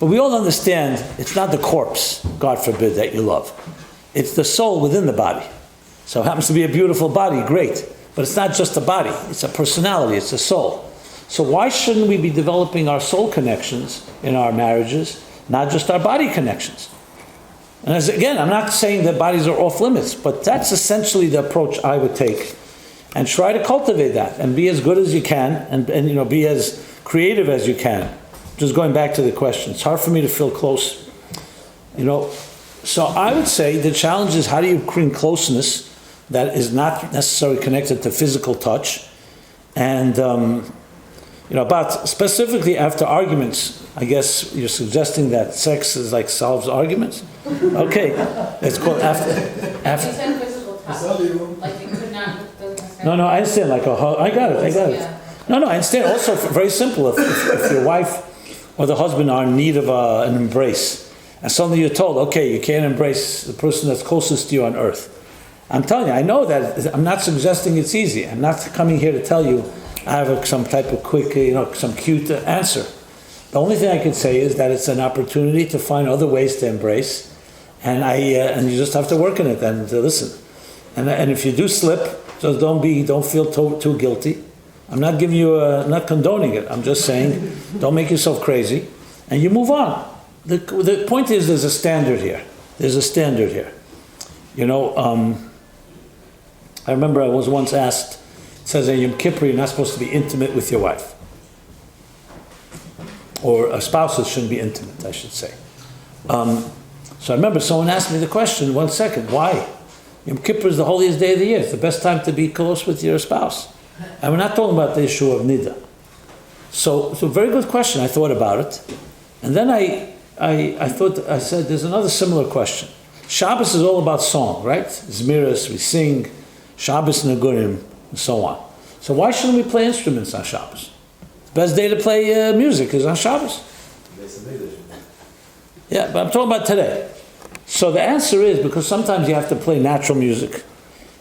But we all understand it's not the corpse, God forbid, that you love. It's the soul within the body. So it happens to be a beautiful body, great. But it's not just a body, it's a personality, it's a soul. So why shouldn't we be developing our soul connections in our marriages, not just our body connections? And again, I'm not saying that bodies are off limits, but that's essentially the approach I would take. And try to cultivate that and be as good as you can and be as creative as you can. Just going back to the question, it's hard for me to feel close. So I would say the challenge is how do you bring closeness that is not necessarily connected to physical touch, and about specifically after arguments. I guess you're suggesting that sex is like solves arguments. Okay, it's called after. You said physical touch. Like you could not. No, I understand. Like a hug. I got it. Yeah. No, I understand. Also, very simple. If your wife or the husband are in need of an embrace, and suddenly you're told, okay, you can't embrace the person that's closest to you on earth. I'm telling you, I know that. I'm not suggesting it's easy. I'm not coming here to tell you I have some type of quick, some cute answer. The only thing I can say is that it's an opportunity to find other ways to embrace, and you just have to work on it and listen. And if you do slip, just don't feel too guilty. I'm not giving you, not condoning it. I'm just saying, don't make yourself crazy, and you move on. The point is, there's a standard here. I remember I was once asked. It says in Yom Kippur you're not supposed to be intimate with your wife, or spouses shouldn't be intimate, I should say. So I remember someone asked me the question, 1 second, why? Yom Kippur is the holiest day of the year. It's the best time to be close with your spouse. And we're not talking about the issue of nida. So very good question. I thought about it. And then I said, there's another similar question. Shabbos is all about song, right? Zmiris, we sing, Shabbos Nagurim, and so on. So why shouldn't we play instruments on Shabbos? The best day to play music is on Shabbos. Yeah, but I'm talking about today. So the answer is because sometimes you have to play natural music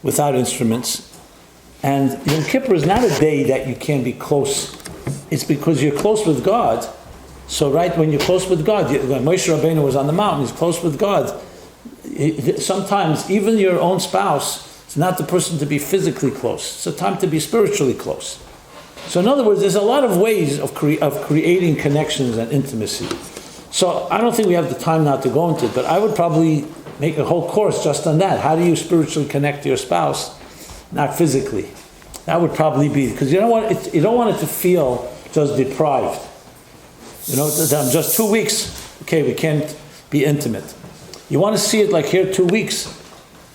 without instruments. And Yom Kippur is not a day that you can be close. It's because you're close with God. So right when you're close with God, when Moshe Rabbeinu was on the mountain, he's close with God. Sometimes even your own spouse, it's not the person to be physically close. It's a time to be spiritually close. So in other words, there's a lot of ways of creating connections and intimacy. So I don't think we have the time now to go into it, but I would probably make a whole course just on that. How do you spiritually connect to your spouse, not physically? That would probably be, because you don't want it to feel just deprived. Just 2 weeks, okay, we can't be intimate. You want to see it like here 2 weeks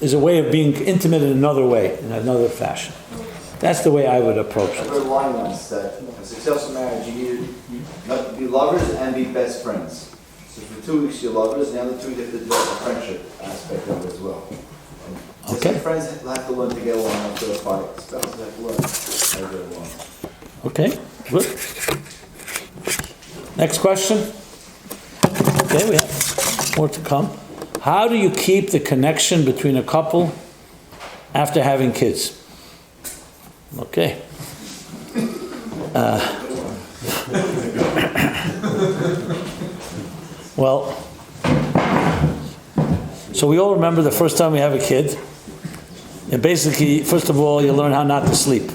is a way of being intimate in another way, in another fashion. That's the way I would approach I it. read a line once that a successful marriage, you need to be lovers and be best friends. So for 2 weeks you're lovers, and the other 2 weeks you have to develop the friendship aspect of it as well. And Okay. friends have to learn to get along after a fight. Spouses have to learn how to get along. Okay, good. Next question. Okay, we have more to come. How do you keep the connection between a couple after having kids? Okay. Well, so we all remember the first time we have a kid. And basically, first of all, you learn how not to sleep.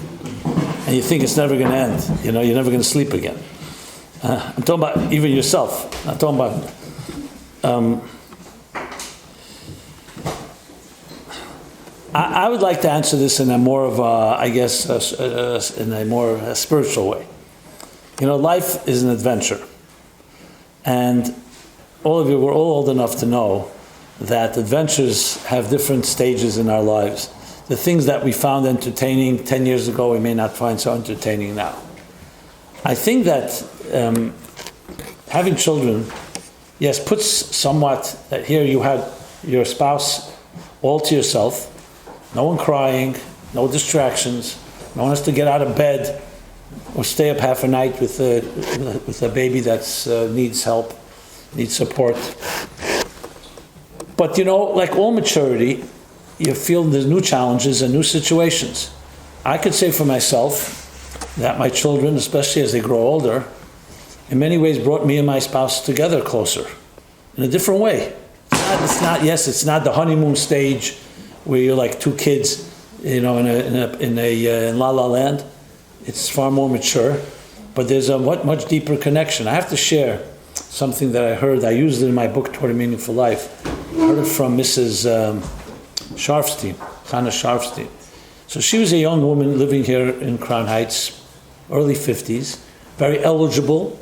And you think it's never going to end. You're never going to sleep again. I'm talking about even yourself. I'm talking about... I would like to answer this in a more of in a more spiritual way. Life is an adventure. And all of you, we're all old enough to know that adventures have different stages in our lives. The things that we found entertaining 10 years ago, we may not find so entertaining now. I think that having children, yes, puts somewhat, that here you have your spouse all to yourself, no one crying, no distractions, no one has to get out of bed or stay up half a night with a baby that needs help, needs support. But like all maturity, you feel there's new challenges and new situations. I could say for myself that my children, especially as they grow older, in many ways brought me and my spouse together closer in a different way. It's not the honeymoon stage where you're like two kids, in La La Land. It's far more mature, but there's a much deeper connection. I have to share something that I heard. I used it in my book, Toward a Meaningful Life. I heard it from Mrs. Sharfstein, Hannah Sharfstein. So she was a young woman living here in Crown Heights, early 50s, very eligible,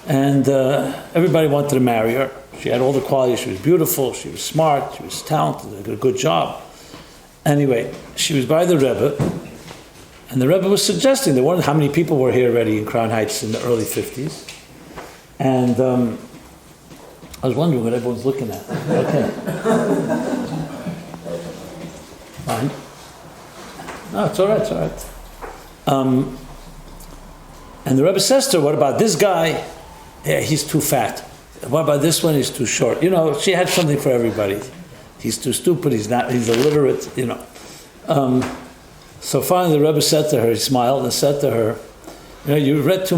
and everybody wanted to marry her. She had all the qualities. She was beautiful, she was smart, she was talented, did a good job. Anyway, she was by the Rebbe, and the Rebbe was suggesting, there weren't how many people were here already in Crown Heights in the early 50s. And I was wondering what everyone's looking at. Okay. Fine. No, it's all right, it's all right. And the Rebbe says to her, what about this guy? Yeah, he's too fat. What about this one? He's too short. You know, she had something for everybody. He's too stupid, he's illiterate, you know. So finally the Rebbe said to her, he smiled and said to her, you know, you've read too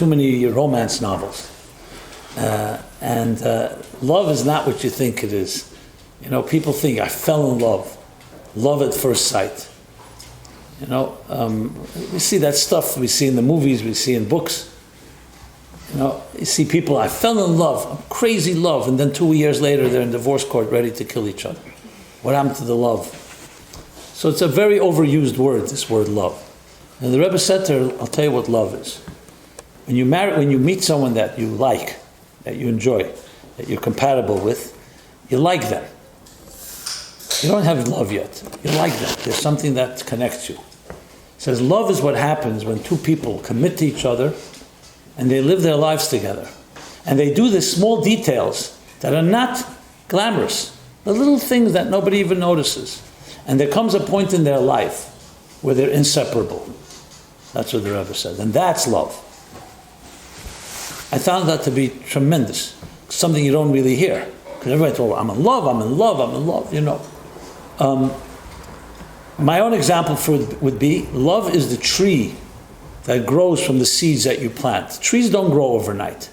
many romance novels. And love is not what you think it is. You know, people think, I fell in love at first sight. You know, we see that stuff, we see in the movies, we see in books. You know, you see people, I fell in love, crazy love, and then 2 years later they're in divorce court ready to kill each other. What happened to the love? So it's a very overused word, this word love. And the Rebbe said to her, I'll tell you what love is. When you meet someone that you like, that you enjoy, that you're compatible with, you like them. You don't have love yet. You like them. There's something that connects you. It says love is what happens when two people commit to each other and they live their lives together. And they do the small details that are not glamorous, the little things that nobody even notices. And there comes a point in their life where they're inseparable. That's what the Rebbe said. And that's love. I found that to be tremendous. Something you don't really hear. Because everybody told, I'm in love, you know. My own example would be, love is the tree that grows from the seeds that you plant. Trees don't grow overnight.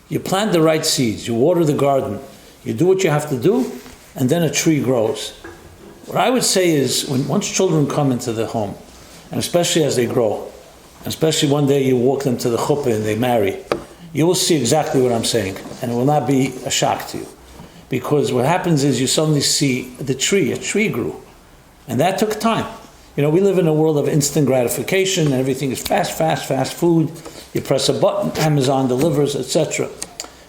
You plant the right seeds, you water the garden, you do what you have to do, and then a tree grows. What I would say is, once children come into the home, and especially as they grow, especially one day you walk them to the chuppah and they marry, you will see exactly what I'm saying, and it will not be a shock to you. Because what happens is you suddenly see a tree grew. And that took time. You know, we live in a world of instant gratification, and everything is fast food. You press a button, Amazon delivers, etc.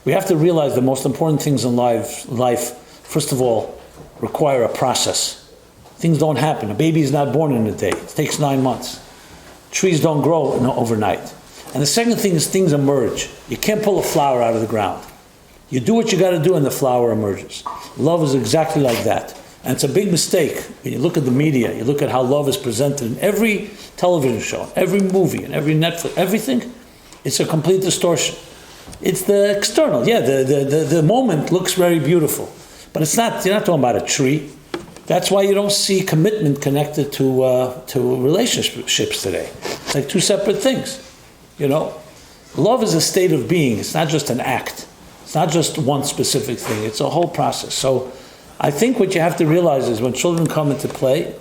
We have to realize the most important things in life, first of all, require a process. Things don't happen. A baby is not born in a day. It takes 9 months. Trees don't grow overnight. And the second thing is things emerge. You can't pull a flower out of the ground. You do what you got to do and the flower emerges. Love is exactly like that. And it's a big mistake when you look at the media, you look at how love is presented in every television show, every movie, and every Netflix, everything. It's a complete distortion. It's the external. Yeah, the moment looks very beautiful. But it's not, you're not talking about a tree. That's why you don't see commitment connected to relationships today. It's like two separate things. You know, love is a state of being. It's not just an act. It's not just one specific thing. It's a whole process. So I think what you have to realize is when children come into play,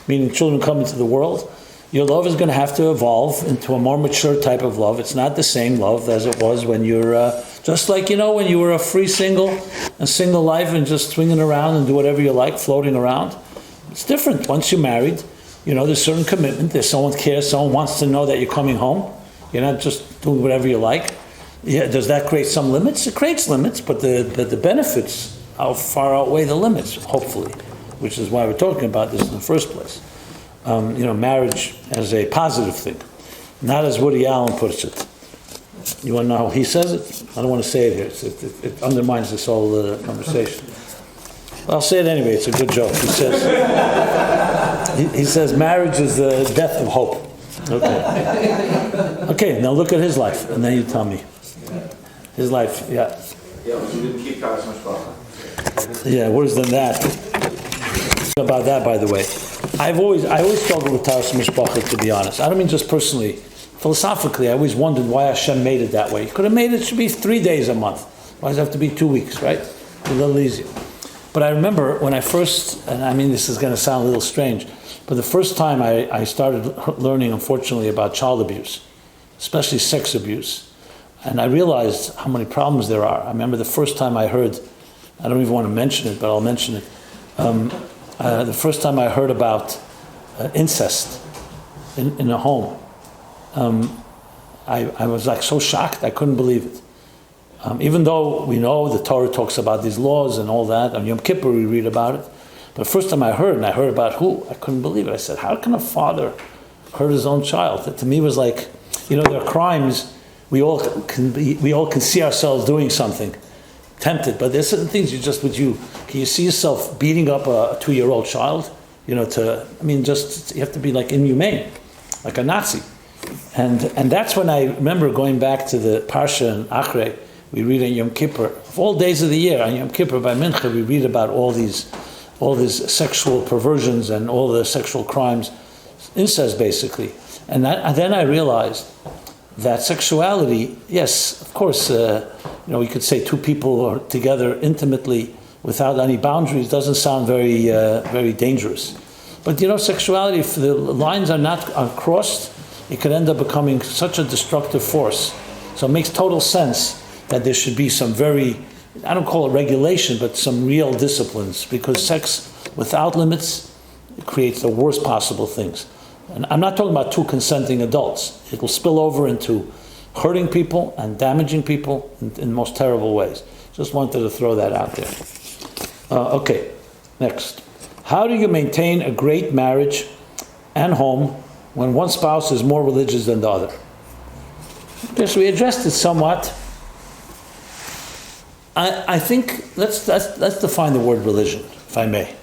meaning children come into the world, your love is going to have to evolve into a more mature type of love. It's not the same love as it was when you're, just like, you know, when you were a free single life and just swinging around and do whatever you like, floating around. It's different. Once you're married, you know, there's certain commitment. There's someone cares, someone wants to know that you're coming home. You're not just doing whatever you like. Yeah, does that create some limits? It creates limits, but the benefits far outweigh the limits, hopefully, which is why we're talking about this in the first place. You know, marriage as a positive thing, not as Woody Allen puts it. You want to know how he says it? I don't want to say it here. It undermines this whole conversation. I'll say it anyway. It's a good joke. He says, he says marriage is the death of hope. Okay. Okay, now look at his life, and then you tell me. His life, yeah. Yeah, but you didn't keep Taras Mishpacha. Yeah, worse than that. About that, by the way. I always struggled with Taras Mishpacha, to be honest. I don't mean just personally. Philosophically, I always wondered why Hashem made it that way. He could have made it should be 3 days a month. Why does it have to be 2 weeks, right? A little easier. But I remember when I first, and I mean this is going to sound a little strange, but the first time I started learning, unfortunately, about child abuse, especially sex abuse, and I realized how many problems there are. I remember the first time I heard, I don't even want to mention it, but I'll mention it. The first time I heard about incest in a home, I was like so shocked, I couldn't believe it. Even though we know the Torah talks about these laws and all that, on Yom Kippur we read about it, but the first time I heard about who, I couldn't believe it. I said, how can a father hurt his own child? That to me was like, there are crimes, we all can see ourselves doing something, tempted, but there's certain things can you see yourself beating up a 2-year-old child? You have to be like inhumane, like a Nazi. And that's when I remember going back to the Parsha and Achrei, we read on Yom Kippur, of all days of the year, on Yom Kippur by Mincha, we read about all these sexual perversions and all the sexual crimes, incest basically. And then I realized that sexuality, yes, of course, we could say two people are together intimately without any boundaries doesn't sound very, very dangerous. But sexuality, if the lines are not crossed, it could end up becoming such a destructive force. So it makes total sense that there should be some very, I don't call it regulation, but some real disciplines, because sex without limits creates the worst possible things. And I'm not talking about two consenting adults. It will spill over into hurting people and damaging people in most terrible ways. Just wanted to throw that out there. Okay, next. How do you maintain a great marriage and home when one spouse is more religious than the other? Yes, we addressed it somewhat. I think let's define the word religion, if I may.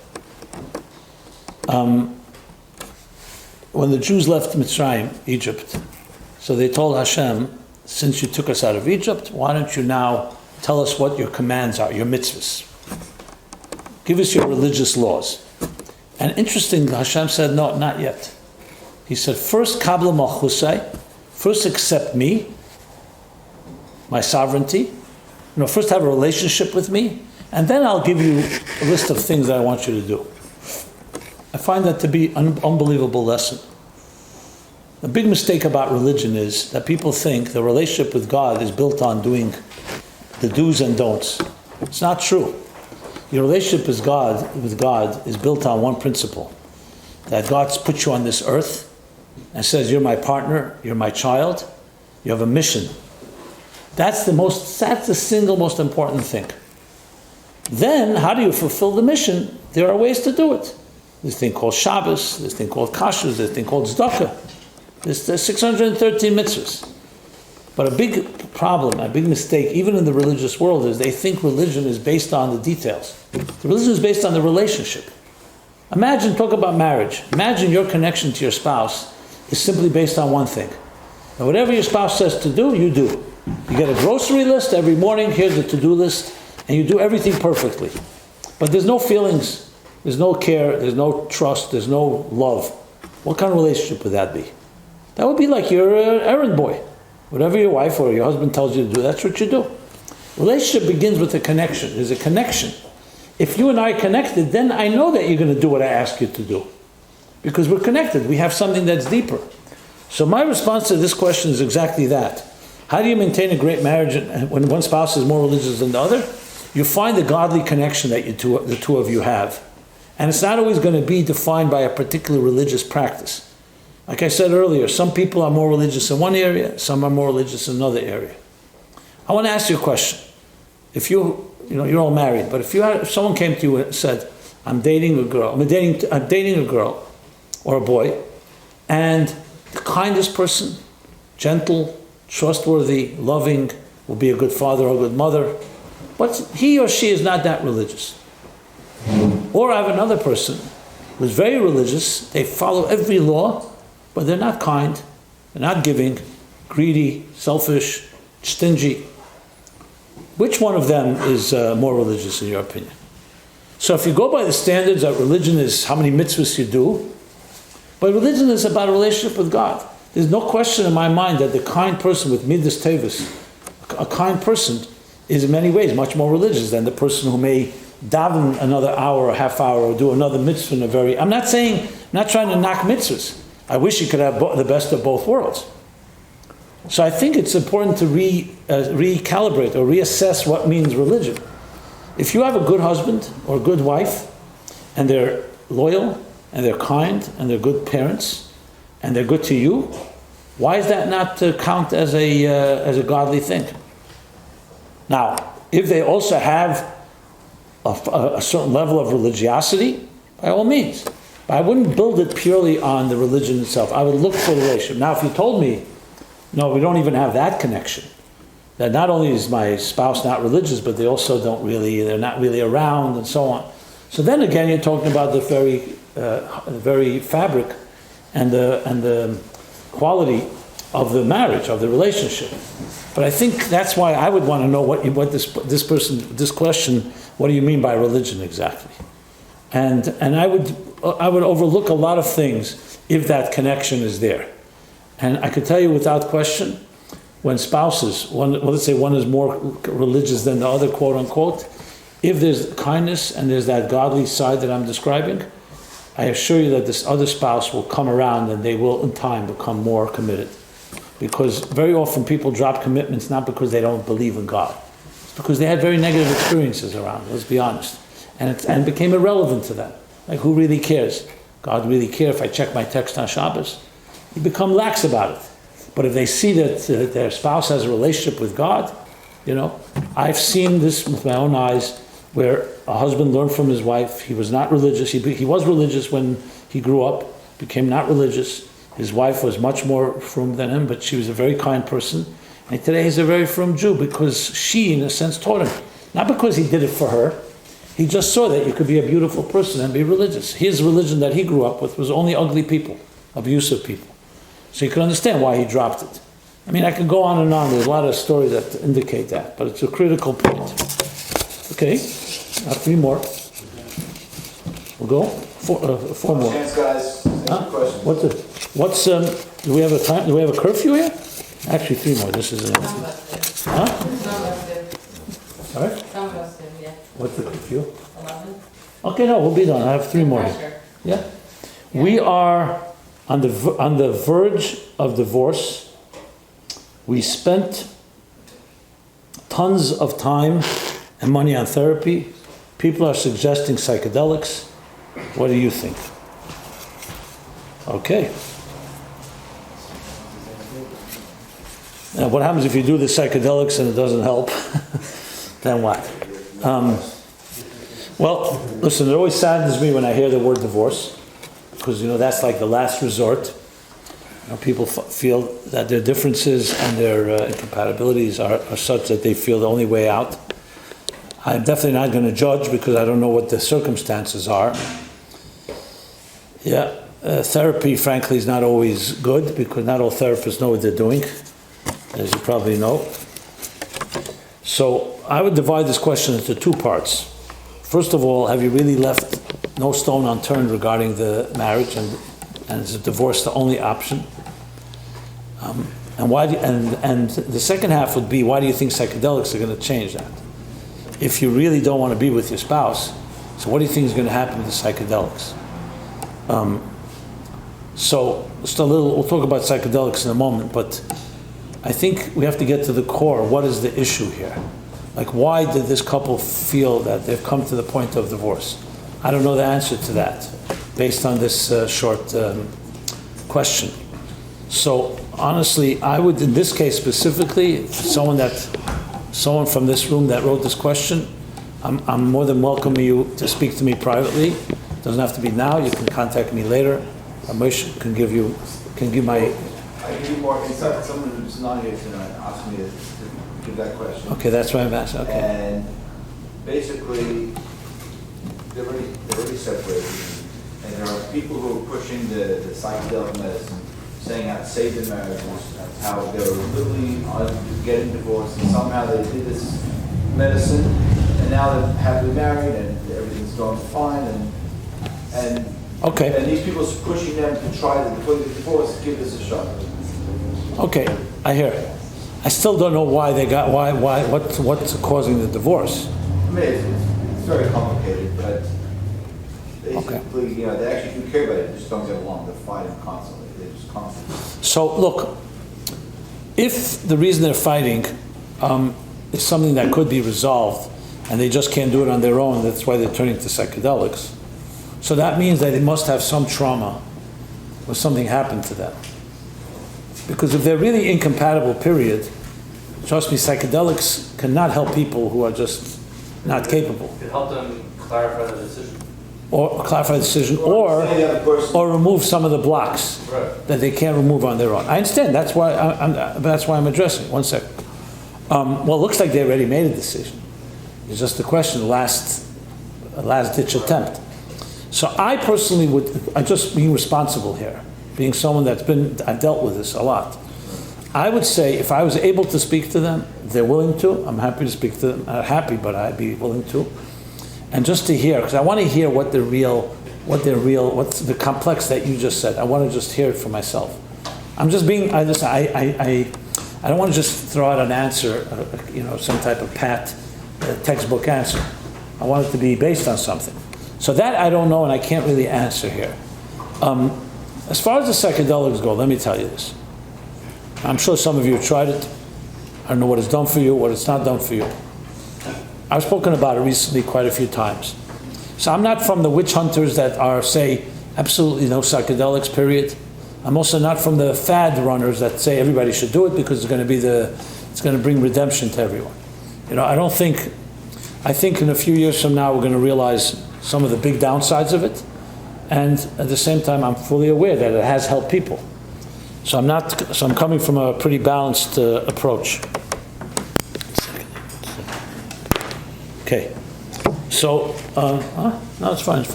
When the Jews left Mitzrayim, Egypt, so they told Hashem, since you took us out of Egypt, why don't you now tell us what your commands are, your mitzvahs? Give us your religious laws. And interesting, Hashem said, no, not yet. He said, first kabla malchusai, first accept me, my sovereignty, first have a relationship with me, and then I'll give you a list of things that I want you to do. I find that to be an unbelievable lesson. The big mistake about religion is that people think the relationship with God is built on doing the do's and don'ts. It's not true. Your relationship with God is built on one principle, that God's put you on this earth and says, you're my partner, you're my child, you have a mission. That's the single most important thing. Then, how do you fulfill the mission? There are ways to do it. This thing called Shabbos, this thing called Kashrus, this thing called Tzedakah. There's 613 mitzvahs. But a big problem, a big mistake, even in the religious world, is they think religion is based on the details. The religion is based on the relationship. Talk about marriage. Imagine your connection to your spouse is simply based on one thing. And whatever your spouse says to do, you do. You get a grocery list every morning, here's the to-do list, and you do everything perfectly. But there's no feelings, there's no care, there's no trust, there's no love. What kind of relationship would that be? That would be like you're an errand boy. Whatever your wife or your husband tells you to do, that's what you do. Relationship begins with a connection. There's a connection. If you and I are connected, then I know that you're going to do what I ask you to do. Because we're connected. We have something that's deeper. So my response to this question is exactly that. How do you maintain a great marriage when one spouse is more religious than the other? You find the godly connection that the two of you have. And it's not always going to be defined by a particular religious practice. Like I said earlier, some people are more religious in one area, some are more religious in another area. I want to ask you a question. If you're all married, but if someone came to you and said, I'm dating a girl or a boy, and the kindest person, gentle, trustworthy, loving, will be a good father or a good mother, but he or she is not that religious. Or I have another person who's very religious, they follow every law, but they're not kind, they're not giving, greedy, selfish, stingy. Which one of them is more religious in your opinion? So if you go by the standards that religion is how many mitzvahs you do, but religion is about a relationship with God. There's no question in my mind that the kind person with midas tevis, a kind person, is in many ways much more religious than the person who may daven another hour or half hour or do another mitzvah in a very... I'm not trying to knock mitzvahs. I wish you could have the best of both worlds. So I think it's important to recalibrate or reassess what means religion. If you have a good husband or a good wife, and they're loyal, and they're kind, and they're good parents, and they're good to you, Why is that not count as a godly thing? Now, if they also have a certain level of religiosity, by all means. But I wouldn't build it purely on the religion itself. I would look for the relationship. Now, if you told me, no, we don't even have that connection, that not only is my spouse not religious, but they're not really around and so on. So then again, you're talking about the very fabric and the quality of the marriage, of the relationship. But I think that's why I would want to know what this question, what do you mean by religion exactly? And I would overlook a lot of things if that connection is there. And I could tell you without question, when spouses, let's say one is more religious than the other, quote unquote, if there's kindness and there's that godly side that I'm describing, I assure you that this other spouse will come around and they will in time become more committed. Because very often people drop commitments not because they don't believe in God. It's because they had very negative experiences around, let's be honest. And it became irrelevant to them. Like, who really cares? God really cares if I check my text on Shabbos? You become lax about it. But if they see that their spouse has a relationship with God, I've seen this with my own eyes, where a husband learned from his wife. He was not religious. He was religious when he grew up, became not religious. His wife was much more frum than him, but she was a very kind person. And today he's a very frum Jew because she, in a sense, taught him. Not because he did it for her. He just saw that you could be a beautiful person and be religious. His religion that he grew up with was only ugly people, abusive people. So you can understand why he dropped it. I mean, I could go on and on. There's a lot of stories that indicate that, but it's a critical point. Okay, three more. We'll go four more. Chance, guys. Any questions? Do we have a time? Do we have a curfew here? Actually, three more. This is Some of us do. Huh? Some of us do. Sorry? Some of us do, yeah. What's the curfew? 11? Okay, no, we'll be done. I have three more. Pressure. Yeah. We are on the verge of divorce. We spent tons of time and money on therapy. People are suggesting psychedelics. What do you think? Okay. Now, what happens if you do the psychedelics and it doesn't help? Then what? Well, listen, it always saddens me when I hear the word divorce, because that's like the last resort. People feel that their differences and their incompatibilities are such that they feel the only way out. I'm definitely not going to judge because I don't know what the circumstances are. Yeah, therapy, frankly, is not always good because not all therapists know what they're doing, as you probably know. So I would divide this question into two parts. First of all, have you really left no stone unturned regarding the marriage, and is a divorce the only option? And why? And the second half would be, why do you think psychedelics are going to change that? If you really don't want to be with your spouse, so what do you think is going to happen with the psychedelics? So just a little. We'll talk about psychedelics in a moment, but I think we have to get to the core. What is the issue here? Like, why did this couple feel that they've come to the point of divorce? I don't know the answer to that, based on this short question. So honestly, I would, in this case specifically, someone from this room that wrote this question, I'm more than welcoming you to speak to me privately. Doesn't have to be now. You can contact me later. Moshe can give my. I give you more insight. Someone who's not here tonight asked me to give that question. Okay, that's why I'm asking. Okay. And basically, they're already separated, and there are people who are pushing the psychedelic medicine, saying how to save their marriages, how they're literally getting divorced, and somehow they did this medicine, and now they're happily married, and everything's going fine, and Okay. And these people are pushing them to try to, before they divorce, give this a shot. Okay, I hear it. I still don't know why what's causing the divorce. I mean, it's very complicated, but basically, they actually do care about it. They just don't get along. They're fighting constantly. They're just constantly. So look, if the reason they're fighting is something that could be resolved, and they just can't do it on their own, that's why they're turning to psychedelics. So that means that they must have some trauma, or something happened to them. Because if they're really incompatible, period, trust me, psychedelics cannot help people who are just not capable. It helped them clarify the decision. Or clarify the decision, Or say the other person- or remove some of the blocks Right. that they can't remove on their own. I understand, that's why I'm addressing it. One sec. Well, it looks like they already made a decision. It's just a question, last ditch attempt. So I personally I'm just being responsible here, being someone I've dealt with this a lot. I would say if I was able to speak to them, if they're willing to, I'm happy to speak to them. Not happy, but I'd be willing to. And just to hear, because I want to hear what's the complex that you just said. I want to just hear it for myself. I'm just being, I don't want to just throw out an answer, some type of pat textbook answer. I want it to be based on something. So that I don't know and I can't really answer here. As far as the psychedelics go, let me tell you this. I'm sure some of you have tried it. I don't know what it's done for you, what it's not done for you. I've spoken about it recently quite a few times. So I'm not from the witch hunters that say absolutely no psychedelics, period. I'm also not from the fad runners that say everybody should do it because it's going to bring redemption to everyone. I think in a few years from now we're going to realize some of the big downsides of it, and at the same time I'm fully aware that it has helped people. So I'm coming from a pretty balanced approach. Okay, so no, it's fine.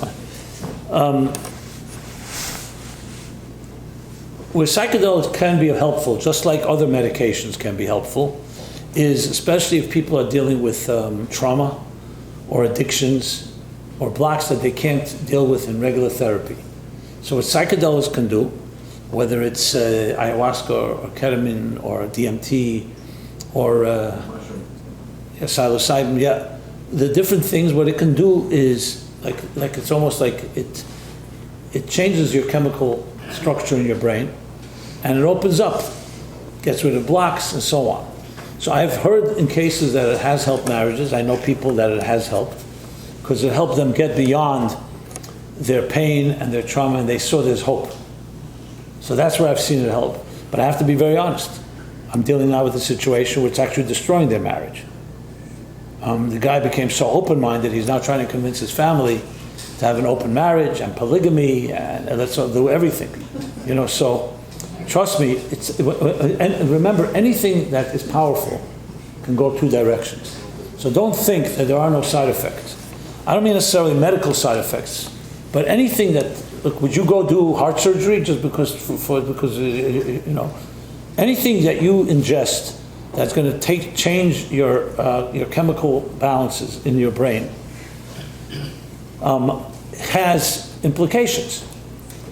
Where psychedelics can be helpful, just like other medications can be helpful, is especially if people are dealing with trauma or addictions or blocks that they can't deal with in regular therapy. So what psychedelics can do, whether it's ayahuasca or ketamine or DMT or psilocybin, the different things, what it can do is like it's almost like it changes your chemical structure in your brain, and it opens up, gets rid of blocks and so on. So I've heard in cases that it has helped marriages. I know people that it has helped because it helped them get beyond their pain and their trauma, and they saw there's hope. So that's where I've seen it help. But I have to be very honest. I'm dealing now with a situation where it's actually destroying their marriage. The guy became so open-minded, he's now trying to convince his family to have an open marriage and polygamy, and let's do everything. So trust me, and remember, anything that is powerful can go two directions. So don't think that there are no side effects. I don't mean necessarily medical side effects, but anything that, look, would you go do heart surgery just because anything that you ingest that's going to change your chemical balances in your brain has implications.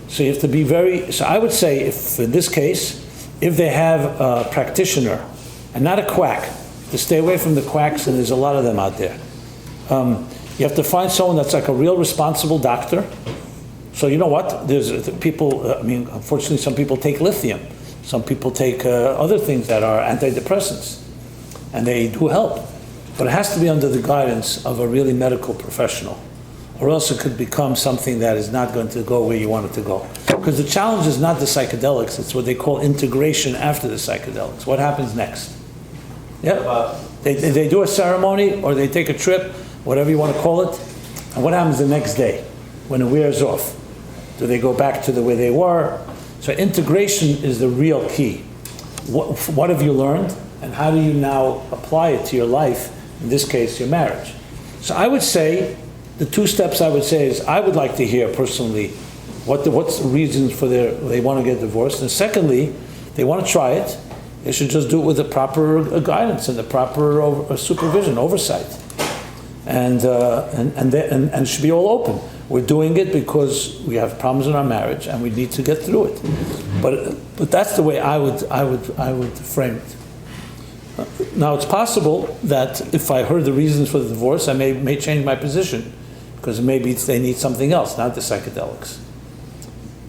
So you have to be so I would say, if in this case, if they have a practitioner and not a quack, to stay away from the quacks, and there's a lot of them out there. You have to find someone that's like a real responsible doctor. So you know what? There's people, unfortunately some people take lithium. Some people take other things that are antidepressants, and they do help. But it has to be under the guidance of a really medical professional, or else it could become something that is not going to go where you want it to go. Because the challenge is not the psychedelics, it's what they call integration after the psychedelics. What happens next? Yeah, they do a ceremony, or they take a trip, whatever you want to call it, and what happens the next day when it wears off? Do they go back to the way they were? So integration is the real key. What have you learned, and how do you now apply it to your life, in this case, your marriage? So I would say, the two steps I would say is, I would like to hear personally what's the reasons for they want to get divorced, and secondly, they want to try it, they should just do it with the proper guidance and the proper supervision, oversight. And it should be all open. We're doing it because we have problems in our marriage and we need to get through it. But that's the way I would frame it. Now it's possible that if I heard the reasons for the divorce, I may change my position, because maybe they need something else, not the psychedelics.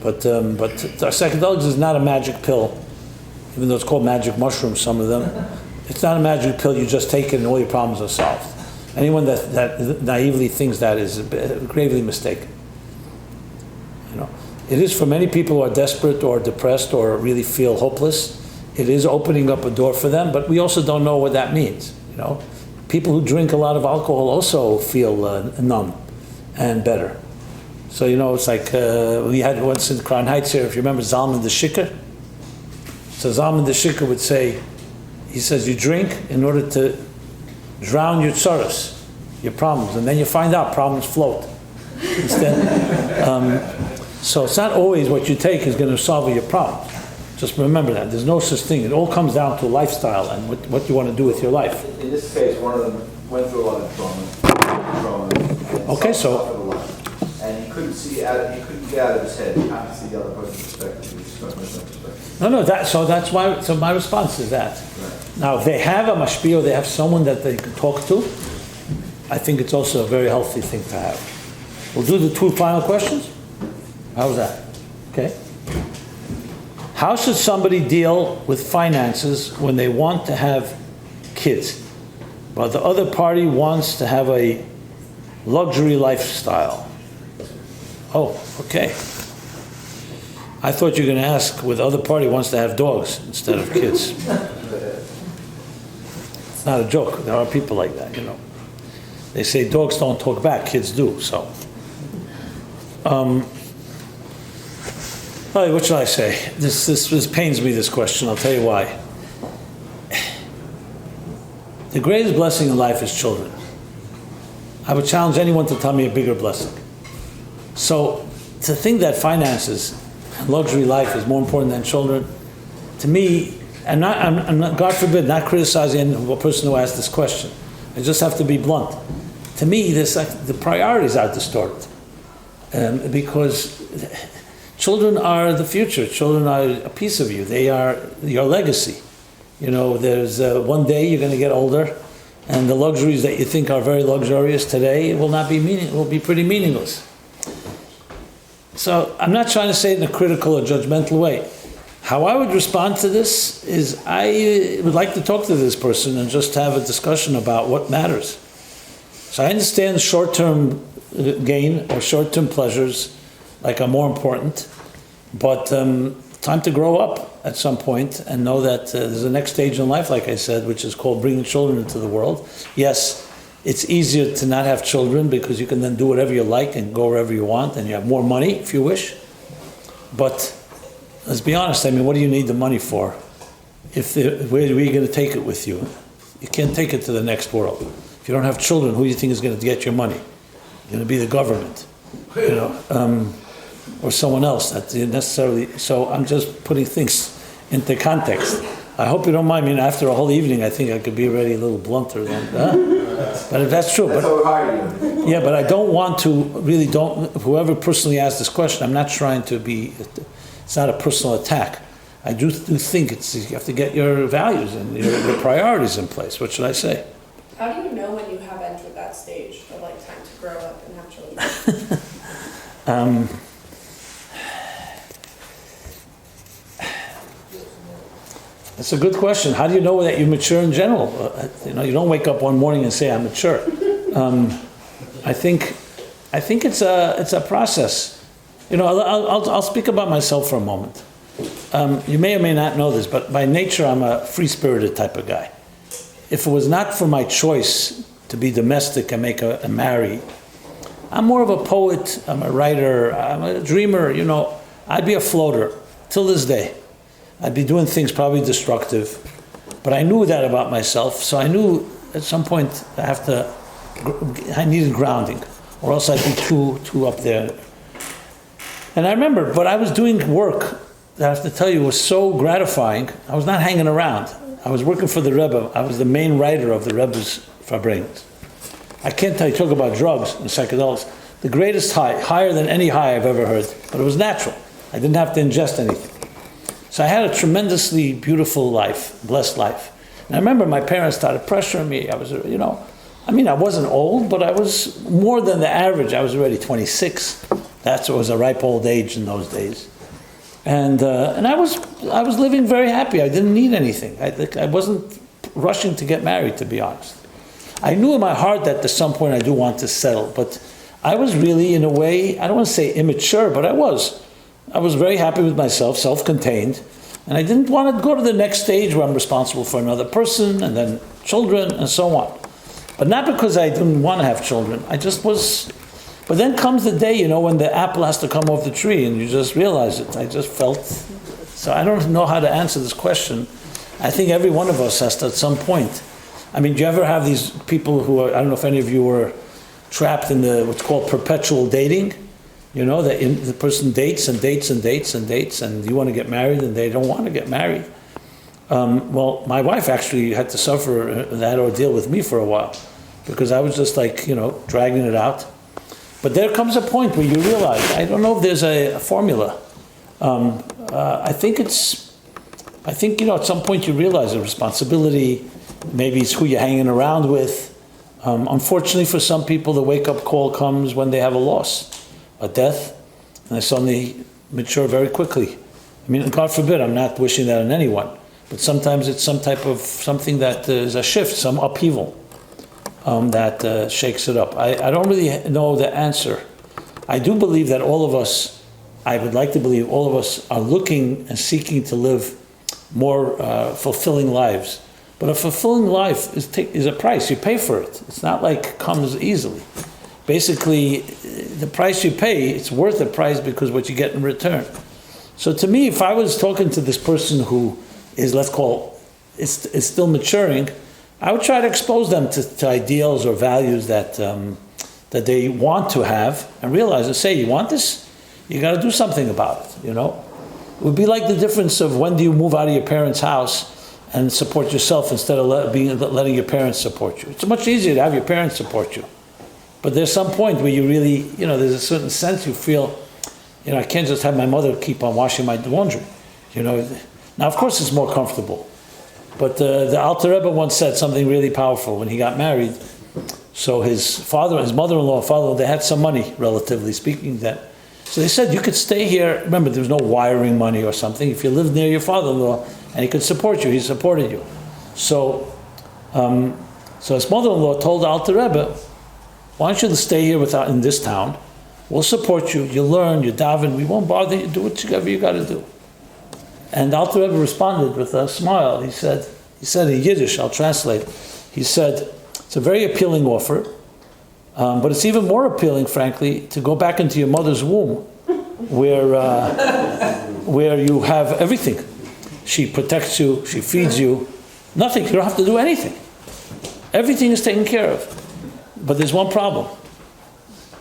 But psychedelics is not a magic pill, even though it's called magic mushrooms, some of them. It's not a magic pill. You just take it and all your problems are solved. Anyone that naively thinks that is gravely mistaken. It is for many people who are desperate or depressed or really feel hopeless. It is opening up a door for them, but we also don't know what that means. You know, people who drink a lot of alcohol also feel numb and better. So, you know, it's like we had once in Crown Heights here, if you remember Zalman the Shikar. So Zalman the Shikar would say, he says, you drink in order to drown your tsaras, your problems, and then you find out problems float. Instead, so it's not always what you take is going to solve your problems. Just remember that. There's no such thing. It all comes down to lifestyle and what you want to do with your life. In this case, one of them went through a lot of trauma. Okay, so... And he couldn't see out. He couldn't get out of his head. He had to see the other person's perspective. He was stuck in his own perspective. No, that's why, so my response is that. Right. Now, if they have a mashpia, they have someone that they can talk to, I think it's also a very healthy thing to have. We'll do the 2 final questions. How's that? Okay. How should somebody deal with finances when they want to have kids, but the other party wants to have a luxury lifestyle? Oh, okay. I thought you were going to ask whether the other party wants to have dogs instead of kids. It's not a joke. There are people like that, you know. They say dogs don't talk back, kids do, so. What should I say? This pains me, this question. I'll tell you why. The greatest blessing in life is children. I would challenge anyone to tell me a bigger blessing. So, to think that finances and luxury life is more important than children, to me, I'm not, God forbid, not criticizing a person who asked this question. I just have to be blunt. To me, the priorities are distorted. Because children are the future. Children are a piece of you. They are your legacy. You know, there's one day you're going to get older, and the luxuries that you think are very luxurious today will be pretty meaningless. So I'm not trying to say it in a critical or judgmental way. How I would respond to this is I would like to talk to this person and just have a discussion about what matters. So I understand short-term gain or short-term pleasures are more important, but time to grow up at some point and know that there's a next stage in life, like I said, which is called bringing children into the world. Yes, it's easier to not have children because you can then do whatever you like and go wherever you want, and you have more money if you wish. But let's be honest, what do you need the money for? Where are you going to take it with you? You can't take it to the next world. If you don't have children, who do you think is going to get your money? It's going to be the government, or someone else. That necessarily. So I'm just putting things into context. I hope you don't mind me. After a whole evening, I think I could be already a little blunter than. But if that's true. That's how hard you. Yeah, but I don't want to whoever personally asked this question, I'm not trying to be. It's not a personal attack. I do think you have to get your values and your priorities in place. What should I say? How do you know when you have entered that stage of time to grow up and have children? That's a good question. How do you know that you mature in general? You don't wake up one morning and say, I'm mature. I think it's a process. I'll speak about myself for a moment. You may or may not know this, but by nature I'm a free-spirited type of guy. If it was not for my choice to be domestic and marry, I'm more of a poet, I'm a writer, I'm a dreamer, I'd be a floater till this day. I'd be doing things probably destructive, but I knew that about myself, so I knew at some point I needed grounding, or else I'd be too up there. And I remember, but I was doing work that I have to tell you was so gratifying. I was not hanging around. I was working for the Rebbe. I was the main writer of the Rebbe's Fabrengens. I can't tell you, talk about drugs and psychedelics. The greatest high, higher than any high I've ever heard, but it was natural. I didn't have to ingest anything. So I had a tremendously beautiful life, blessed life. And I remember my parents started pressuring me. I was, I wasn't old, but I was more than the average. I was already 26. That was a ripe old age in those days. And I was living very happy. I didn't need anything. I wasn't rushing to get married, to be honest. I knew in my heart that at some point I do want to settle, but I was really, in a way, I don't want to say immature, but I was. I was very happy with myself, self-contained, and I didn't want to go to the next stage where I'm responsible for another person and then children and so on. But not because I didn't want to have children. I just was. But then comes the day, when the apple has to come off the tree and you just realize it. I just felt. So I don't know how to answer this question. I think every one of us has to at some point. I mean, do you ever have these people who are, I don't know if any of you were trapped in what's called perpetual dating? That the person dates and dates and dates and dates, and you want to get married and they don't want to get married. Well, my wife actually had to suffer that ordeal with me for a while, because I was just dragging it out. But there comes a point where you realize, I don't know if there's a formula. I think at some point you realize a responsibility. Maybe it's who you're hanging around with. Unfortunately for some people, the wake-up call comes when they have a loss, a death, and they suddenly mature very quickly. I mean, God forbid, I'm not wishing that on anyone, but sometimes it's some type of something that is a shift, some upheaval that shakes it up. I don't really know the answer. I do believe that all of us, I would like to believe all of us are looking and seeking to live more fulfilling lives. But a fulfilling life is a price. You pay for it. It's not like it comes easily. Basically, the price you pay, it's worth the price because what you get in return. So to me, if I was talking to this person who is, let's call, is still maturing, I would try to expose them to ideals or values that they want to have, and realize and say, you want this? You got to do something about it, It would be like the difference of when do you move out of your parents' house and support yourself instead of letting your parents support you. It's much easier to have your parents support you. But there's some point where you really, there's a certain sense you feel, I can't just have my mother keep on washing my laundry. Now, of course, it's more comfortable. But the Alter Rebbe once said something really powerful when he got married. So his mother-in-law, father-in-law, they had some money, relatively speaking. So they said, you could stay here. Remember, there was no wiring money or something. If you lived near your father-in-law and he could support you, he supported you. So his mother-in-law told the Alter Rebbe, why don't you stay here in this town? We'll support you. You learn, you daven. We won't bother you. Do whatever you got to do. And the Alter Rebbe responded with a smile. He said in Yiddish, I'll translate. He said, it's a very appealing offer, but it's even more appealing, frankly, to go back into your mother's womb, where you have everything. She protects you, she feeds you. Nothing, you don't have to do anything. Everything is taken care of. But there's one problem.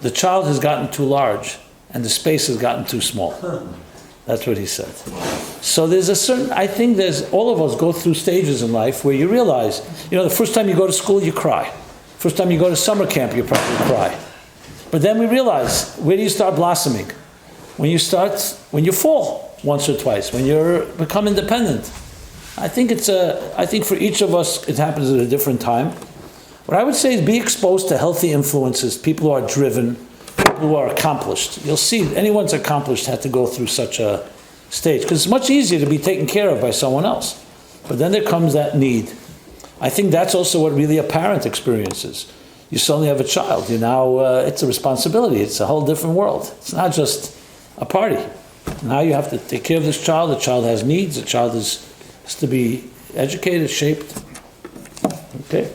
The child has gotten too large, and the space has gotten too small. That's what he said. So I think all of us go through stages in life where you realize, the first time you go to school, you cry. First time you go to summer camp, you probably cry. But then we realize, where do you start blossoming? When you fall once or twice, when you become independent. I think for each of us, it happens at a different time. What I would say is be exposed to healthy influences, people who are driven, people who are accomplished. You'll see anyone's accomplished had to go through such a stage, because it's much easier to be taken care of by someone else. But then there comes that need. I think that's also what really a parent experiences. You suddenly have a child. It's a responsibility. It's a whole different world. It's not just a party. Now you have to take care of this child. The child has needs. The child has to be educated, shaped. Okay.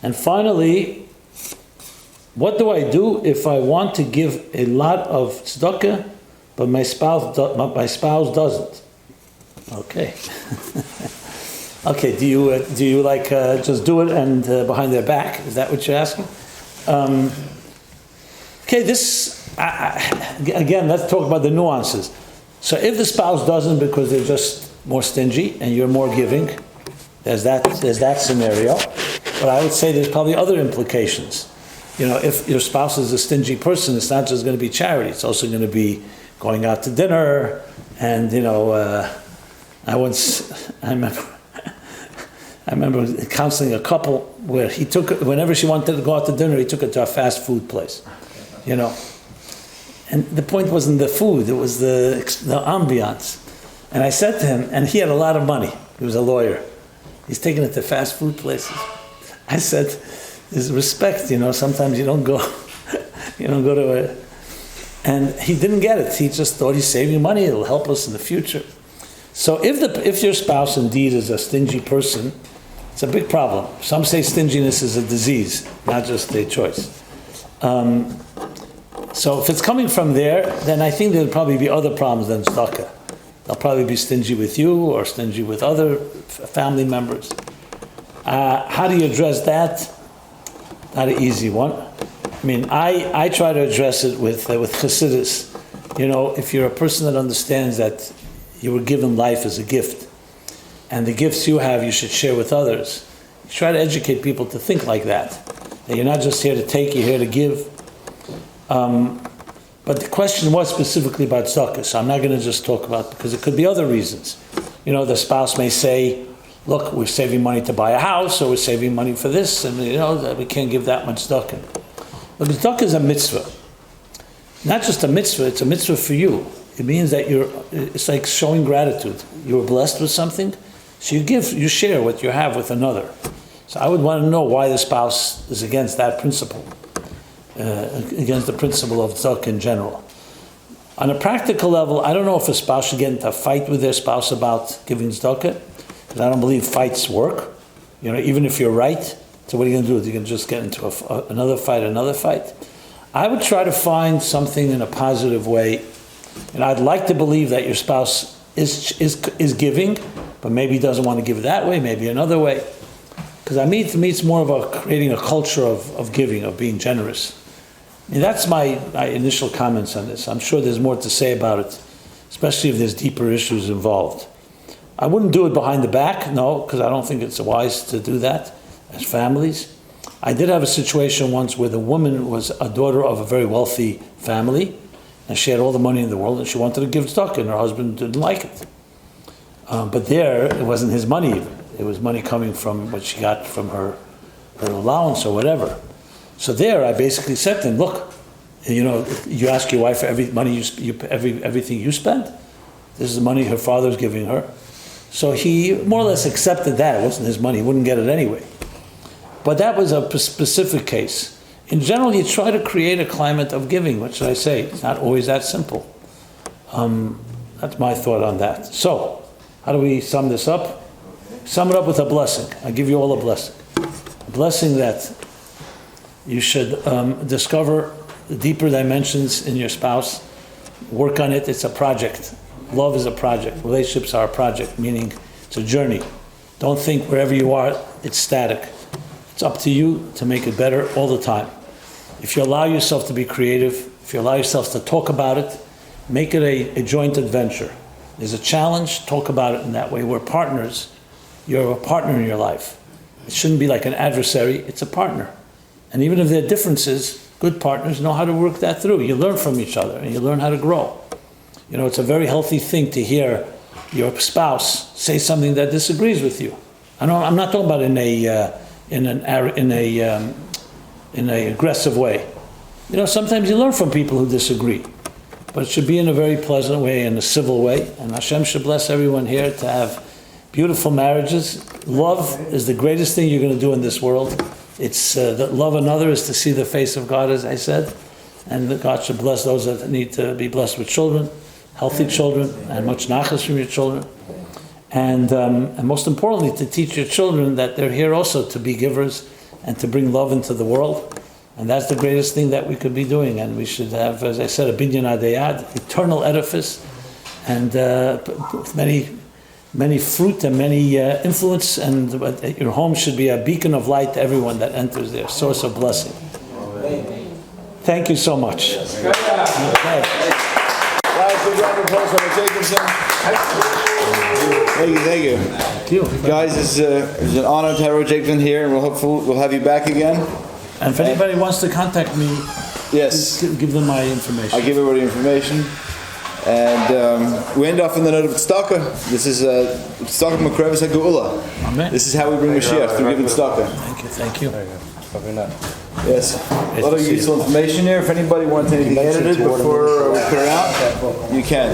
And finally, what do I do if I want to give a lot of tzedakah, but my spouse doesn't? Okay. Okay. Do you just do it and behind their back? Is that what you're asking? Okay. Again, let's talk about the nuances. So if the spouse doesn't because they're just more stingy and you're more giving, there's that scenario. But I would say there's probably other implications. If your spouse is a stingy person, it's not just going to be charity. It's also going to be going out to dinner. And, I remember counseling a couple where whenever she wanted to go out to dinner, he took her to a fast food place, And the point wasn't the food, it was the ambiance. And I said to him, and he had a lot of money. He was a lawyer. He's taking it to fast food places. I said, there's respect, sometimes you don't go to And he didn't get it. He just thought he's saving money. It'll help us in the future. So if your spouse indeed is a stingy person, it's a big problem. Some say stinginess is a disease, not just a choice. So if it's coming from there, then I think there'll probably be other problems than tzedakah. They'll probably be stingy with you or stingy with other family members. How do you address that? Not an easy one. I mean, I try to address it with Chassidus. You know, if you're a person that understands that you were given life as a gift, and the gifts you have you should share with others, you try to educate people to think like that. That you're not just here to take, you're here to give. But the question was specifically about tzedakah, so I'm not going to just talk about, because it could be other reasons. You know, the spouse may say, look, we're saving money to buy a house, or we're saving money for this, and you know, that we can't give that much tzedakah. Look, tzedakah is a mitzvah. Not just a mitzvah, it's a mitzvah for you. It means that it's like showing gratitude. You were blessed with something, so you share what you have with another. So I would want to know why the spouse is against that principle, against the principle of tzedakah in general. On a practical level, I don't know if a spouse should get into a fight with their spouse about giving tzedakah, because I don't believe fights work. You know, even if you're right, so what are you going to do? You can just get into another fight. I would try to find something in a positive way, and I'd like to believe that your spouse is giving, but maybe doesn't want to give that way, maybe another way. Because to me, it's more of creating a culture of giving, of being generous. And that's my initial comments on this. I'm sure there's more to say about it, especially if there's deeper issues involved. I wouldn't do it behind the back, no, because I don't think it's wise to do that as families. I did have a situation once where the woman was a daughter of a very wealthy family, and she had all the money in the world, and she wanted to give tzedakah, and her husband didn't like it. But there, it wasn't his money even. It was money coming from what she got from her allowance or whatever. So there, I basically said to him, look, you know, you ask your wife for every money everything you spend. This is the money her father's giving her. So he more or less accepted that. It wasn't his money. He wouldn't get it anyway. But that was a specific case. In general, you try to create a climate of giving. What should I say? It's not always that simple. That's my thought on that. So, how do we sum this up? Sum it up with a blessing. I give you all a blessing. A blessing that you should discover the deeper dimensions in your spouse. Work on it. It's a project. Love is a project. Relationships are a project, meaning it's a journey. Don't think wherever you are, it's static. It's up to you to make it better all the time. If you allow yourself to be creative, if you allow yourself to talk about it, make it a joint adventure. There's a challenge, talk about it in that way. We're partners. You're a partner in your life. It shouldn't be like an adversary, it's a partner. And even if there are differences, good partners know how to work that through. You learn from each other and you learn how to grow. You know, it's a very healthy thing to hear your spouse say something that disagrees with you. I'm not talking about in a aggressive way. You know, sometimes you learn from people who disagree, but it should be in a very pleasant way, in a civil way. And Hashem should bless everyone here to have beautiful marriages. Love is the greatest thing you're going to do in this world. It's that love another is to see the face of God, as I said, and that God should bless those that need to be blessed with children, healthy children, and much nachas from your children. And most importantly, to teach your children that they're here also to be givers and to bring love into the world. And that's the greatest thing that we could be doing. And we should have, as I said, a binyan adayad, eternal edifice, and many fruit and many influence. And your home should be a beacon of light to everyone that enters there, source of blessing. Thank you so much. Okay. Big round of applause for Jacobson. Thank you. Guys, it's an honor to have Jacobson here, and we'll have you back again. And if anybody wants to contact me, yes, give them my information. I'll give everybody information. And we end off in the note of tzedakah. This is tzedakah makreves ha'geula. Amen. This is how we bring Mashiach, through giving tzedakah. Thank you. Yes. A lot of useful information here. If anybody wants anything edited before we put it out, you can.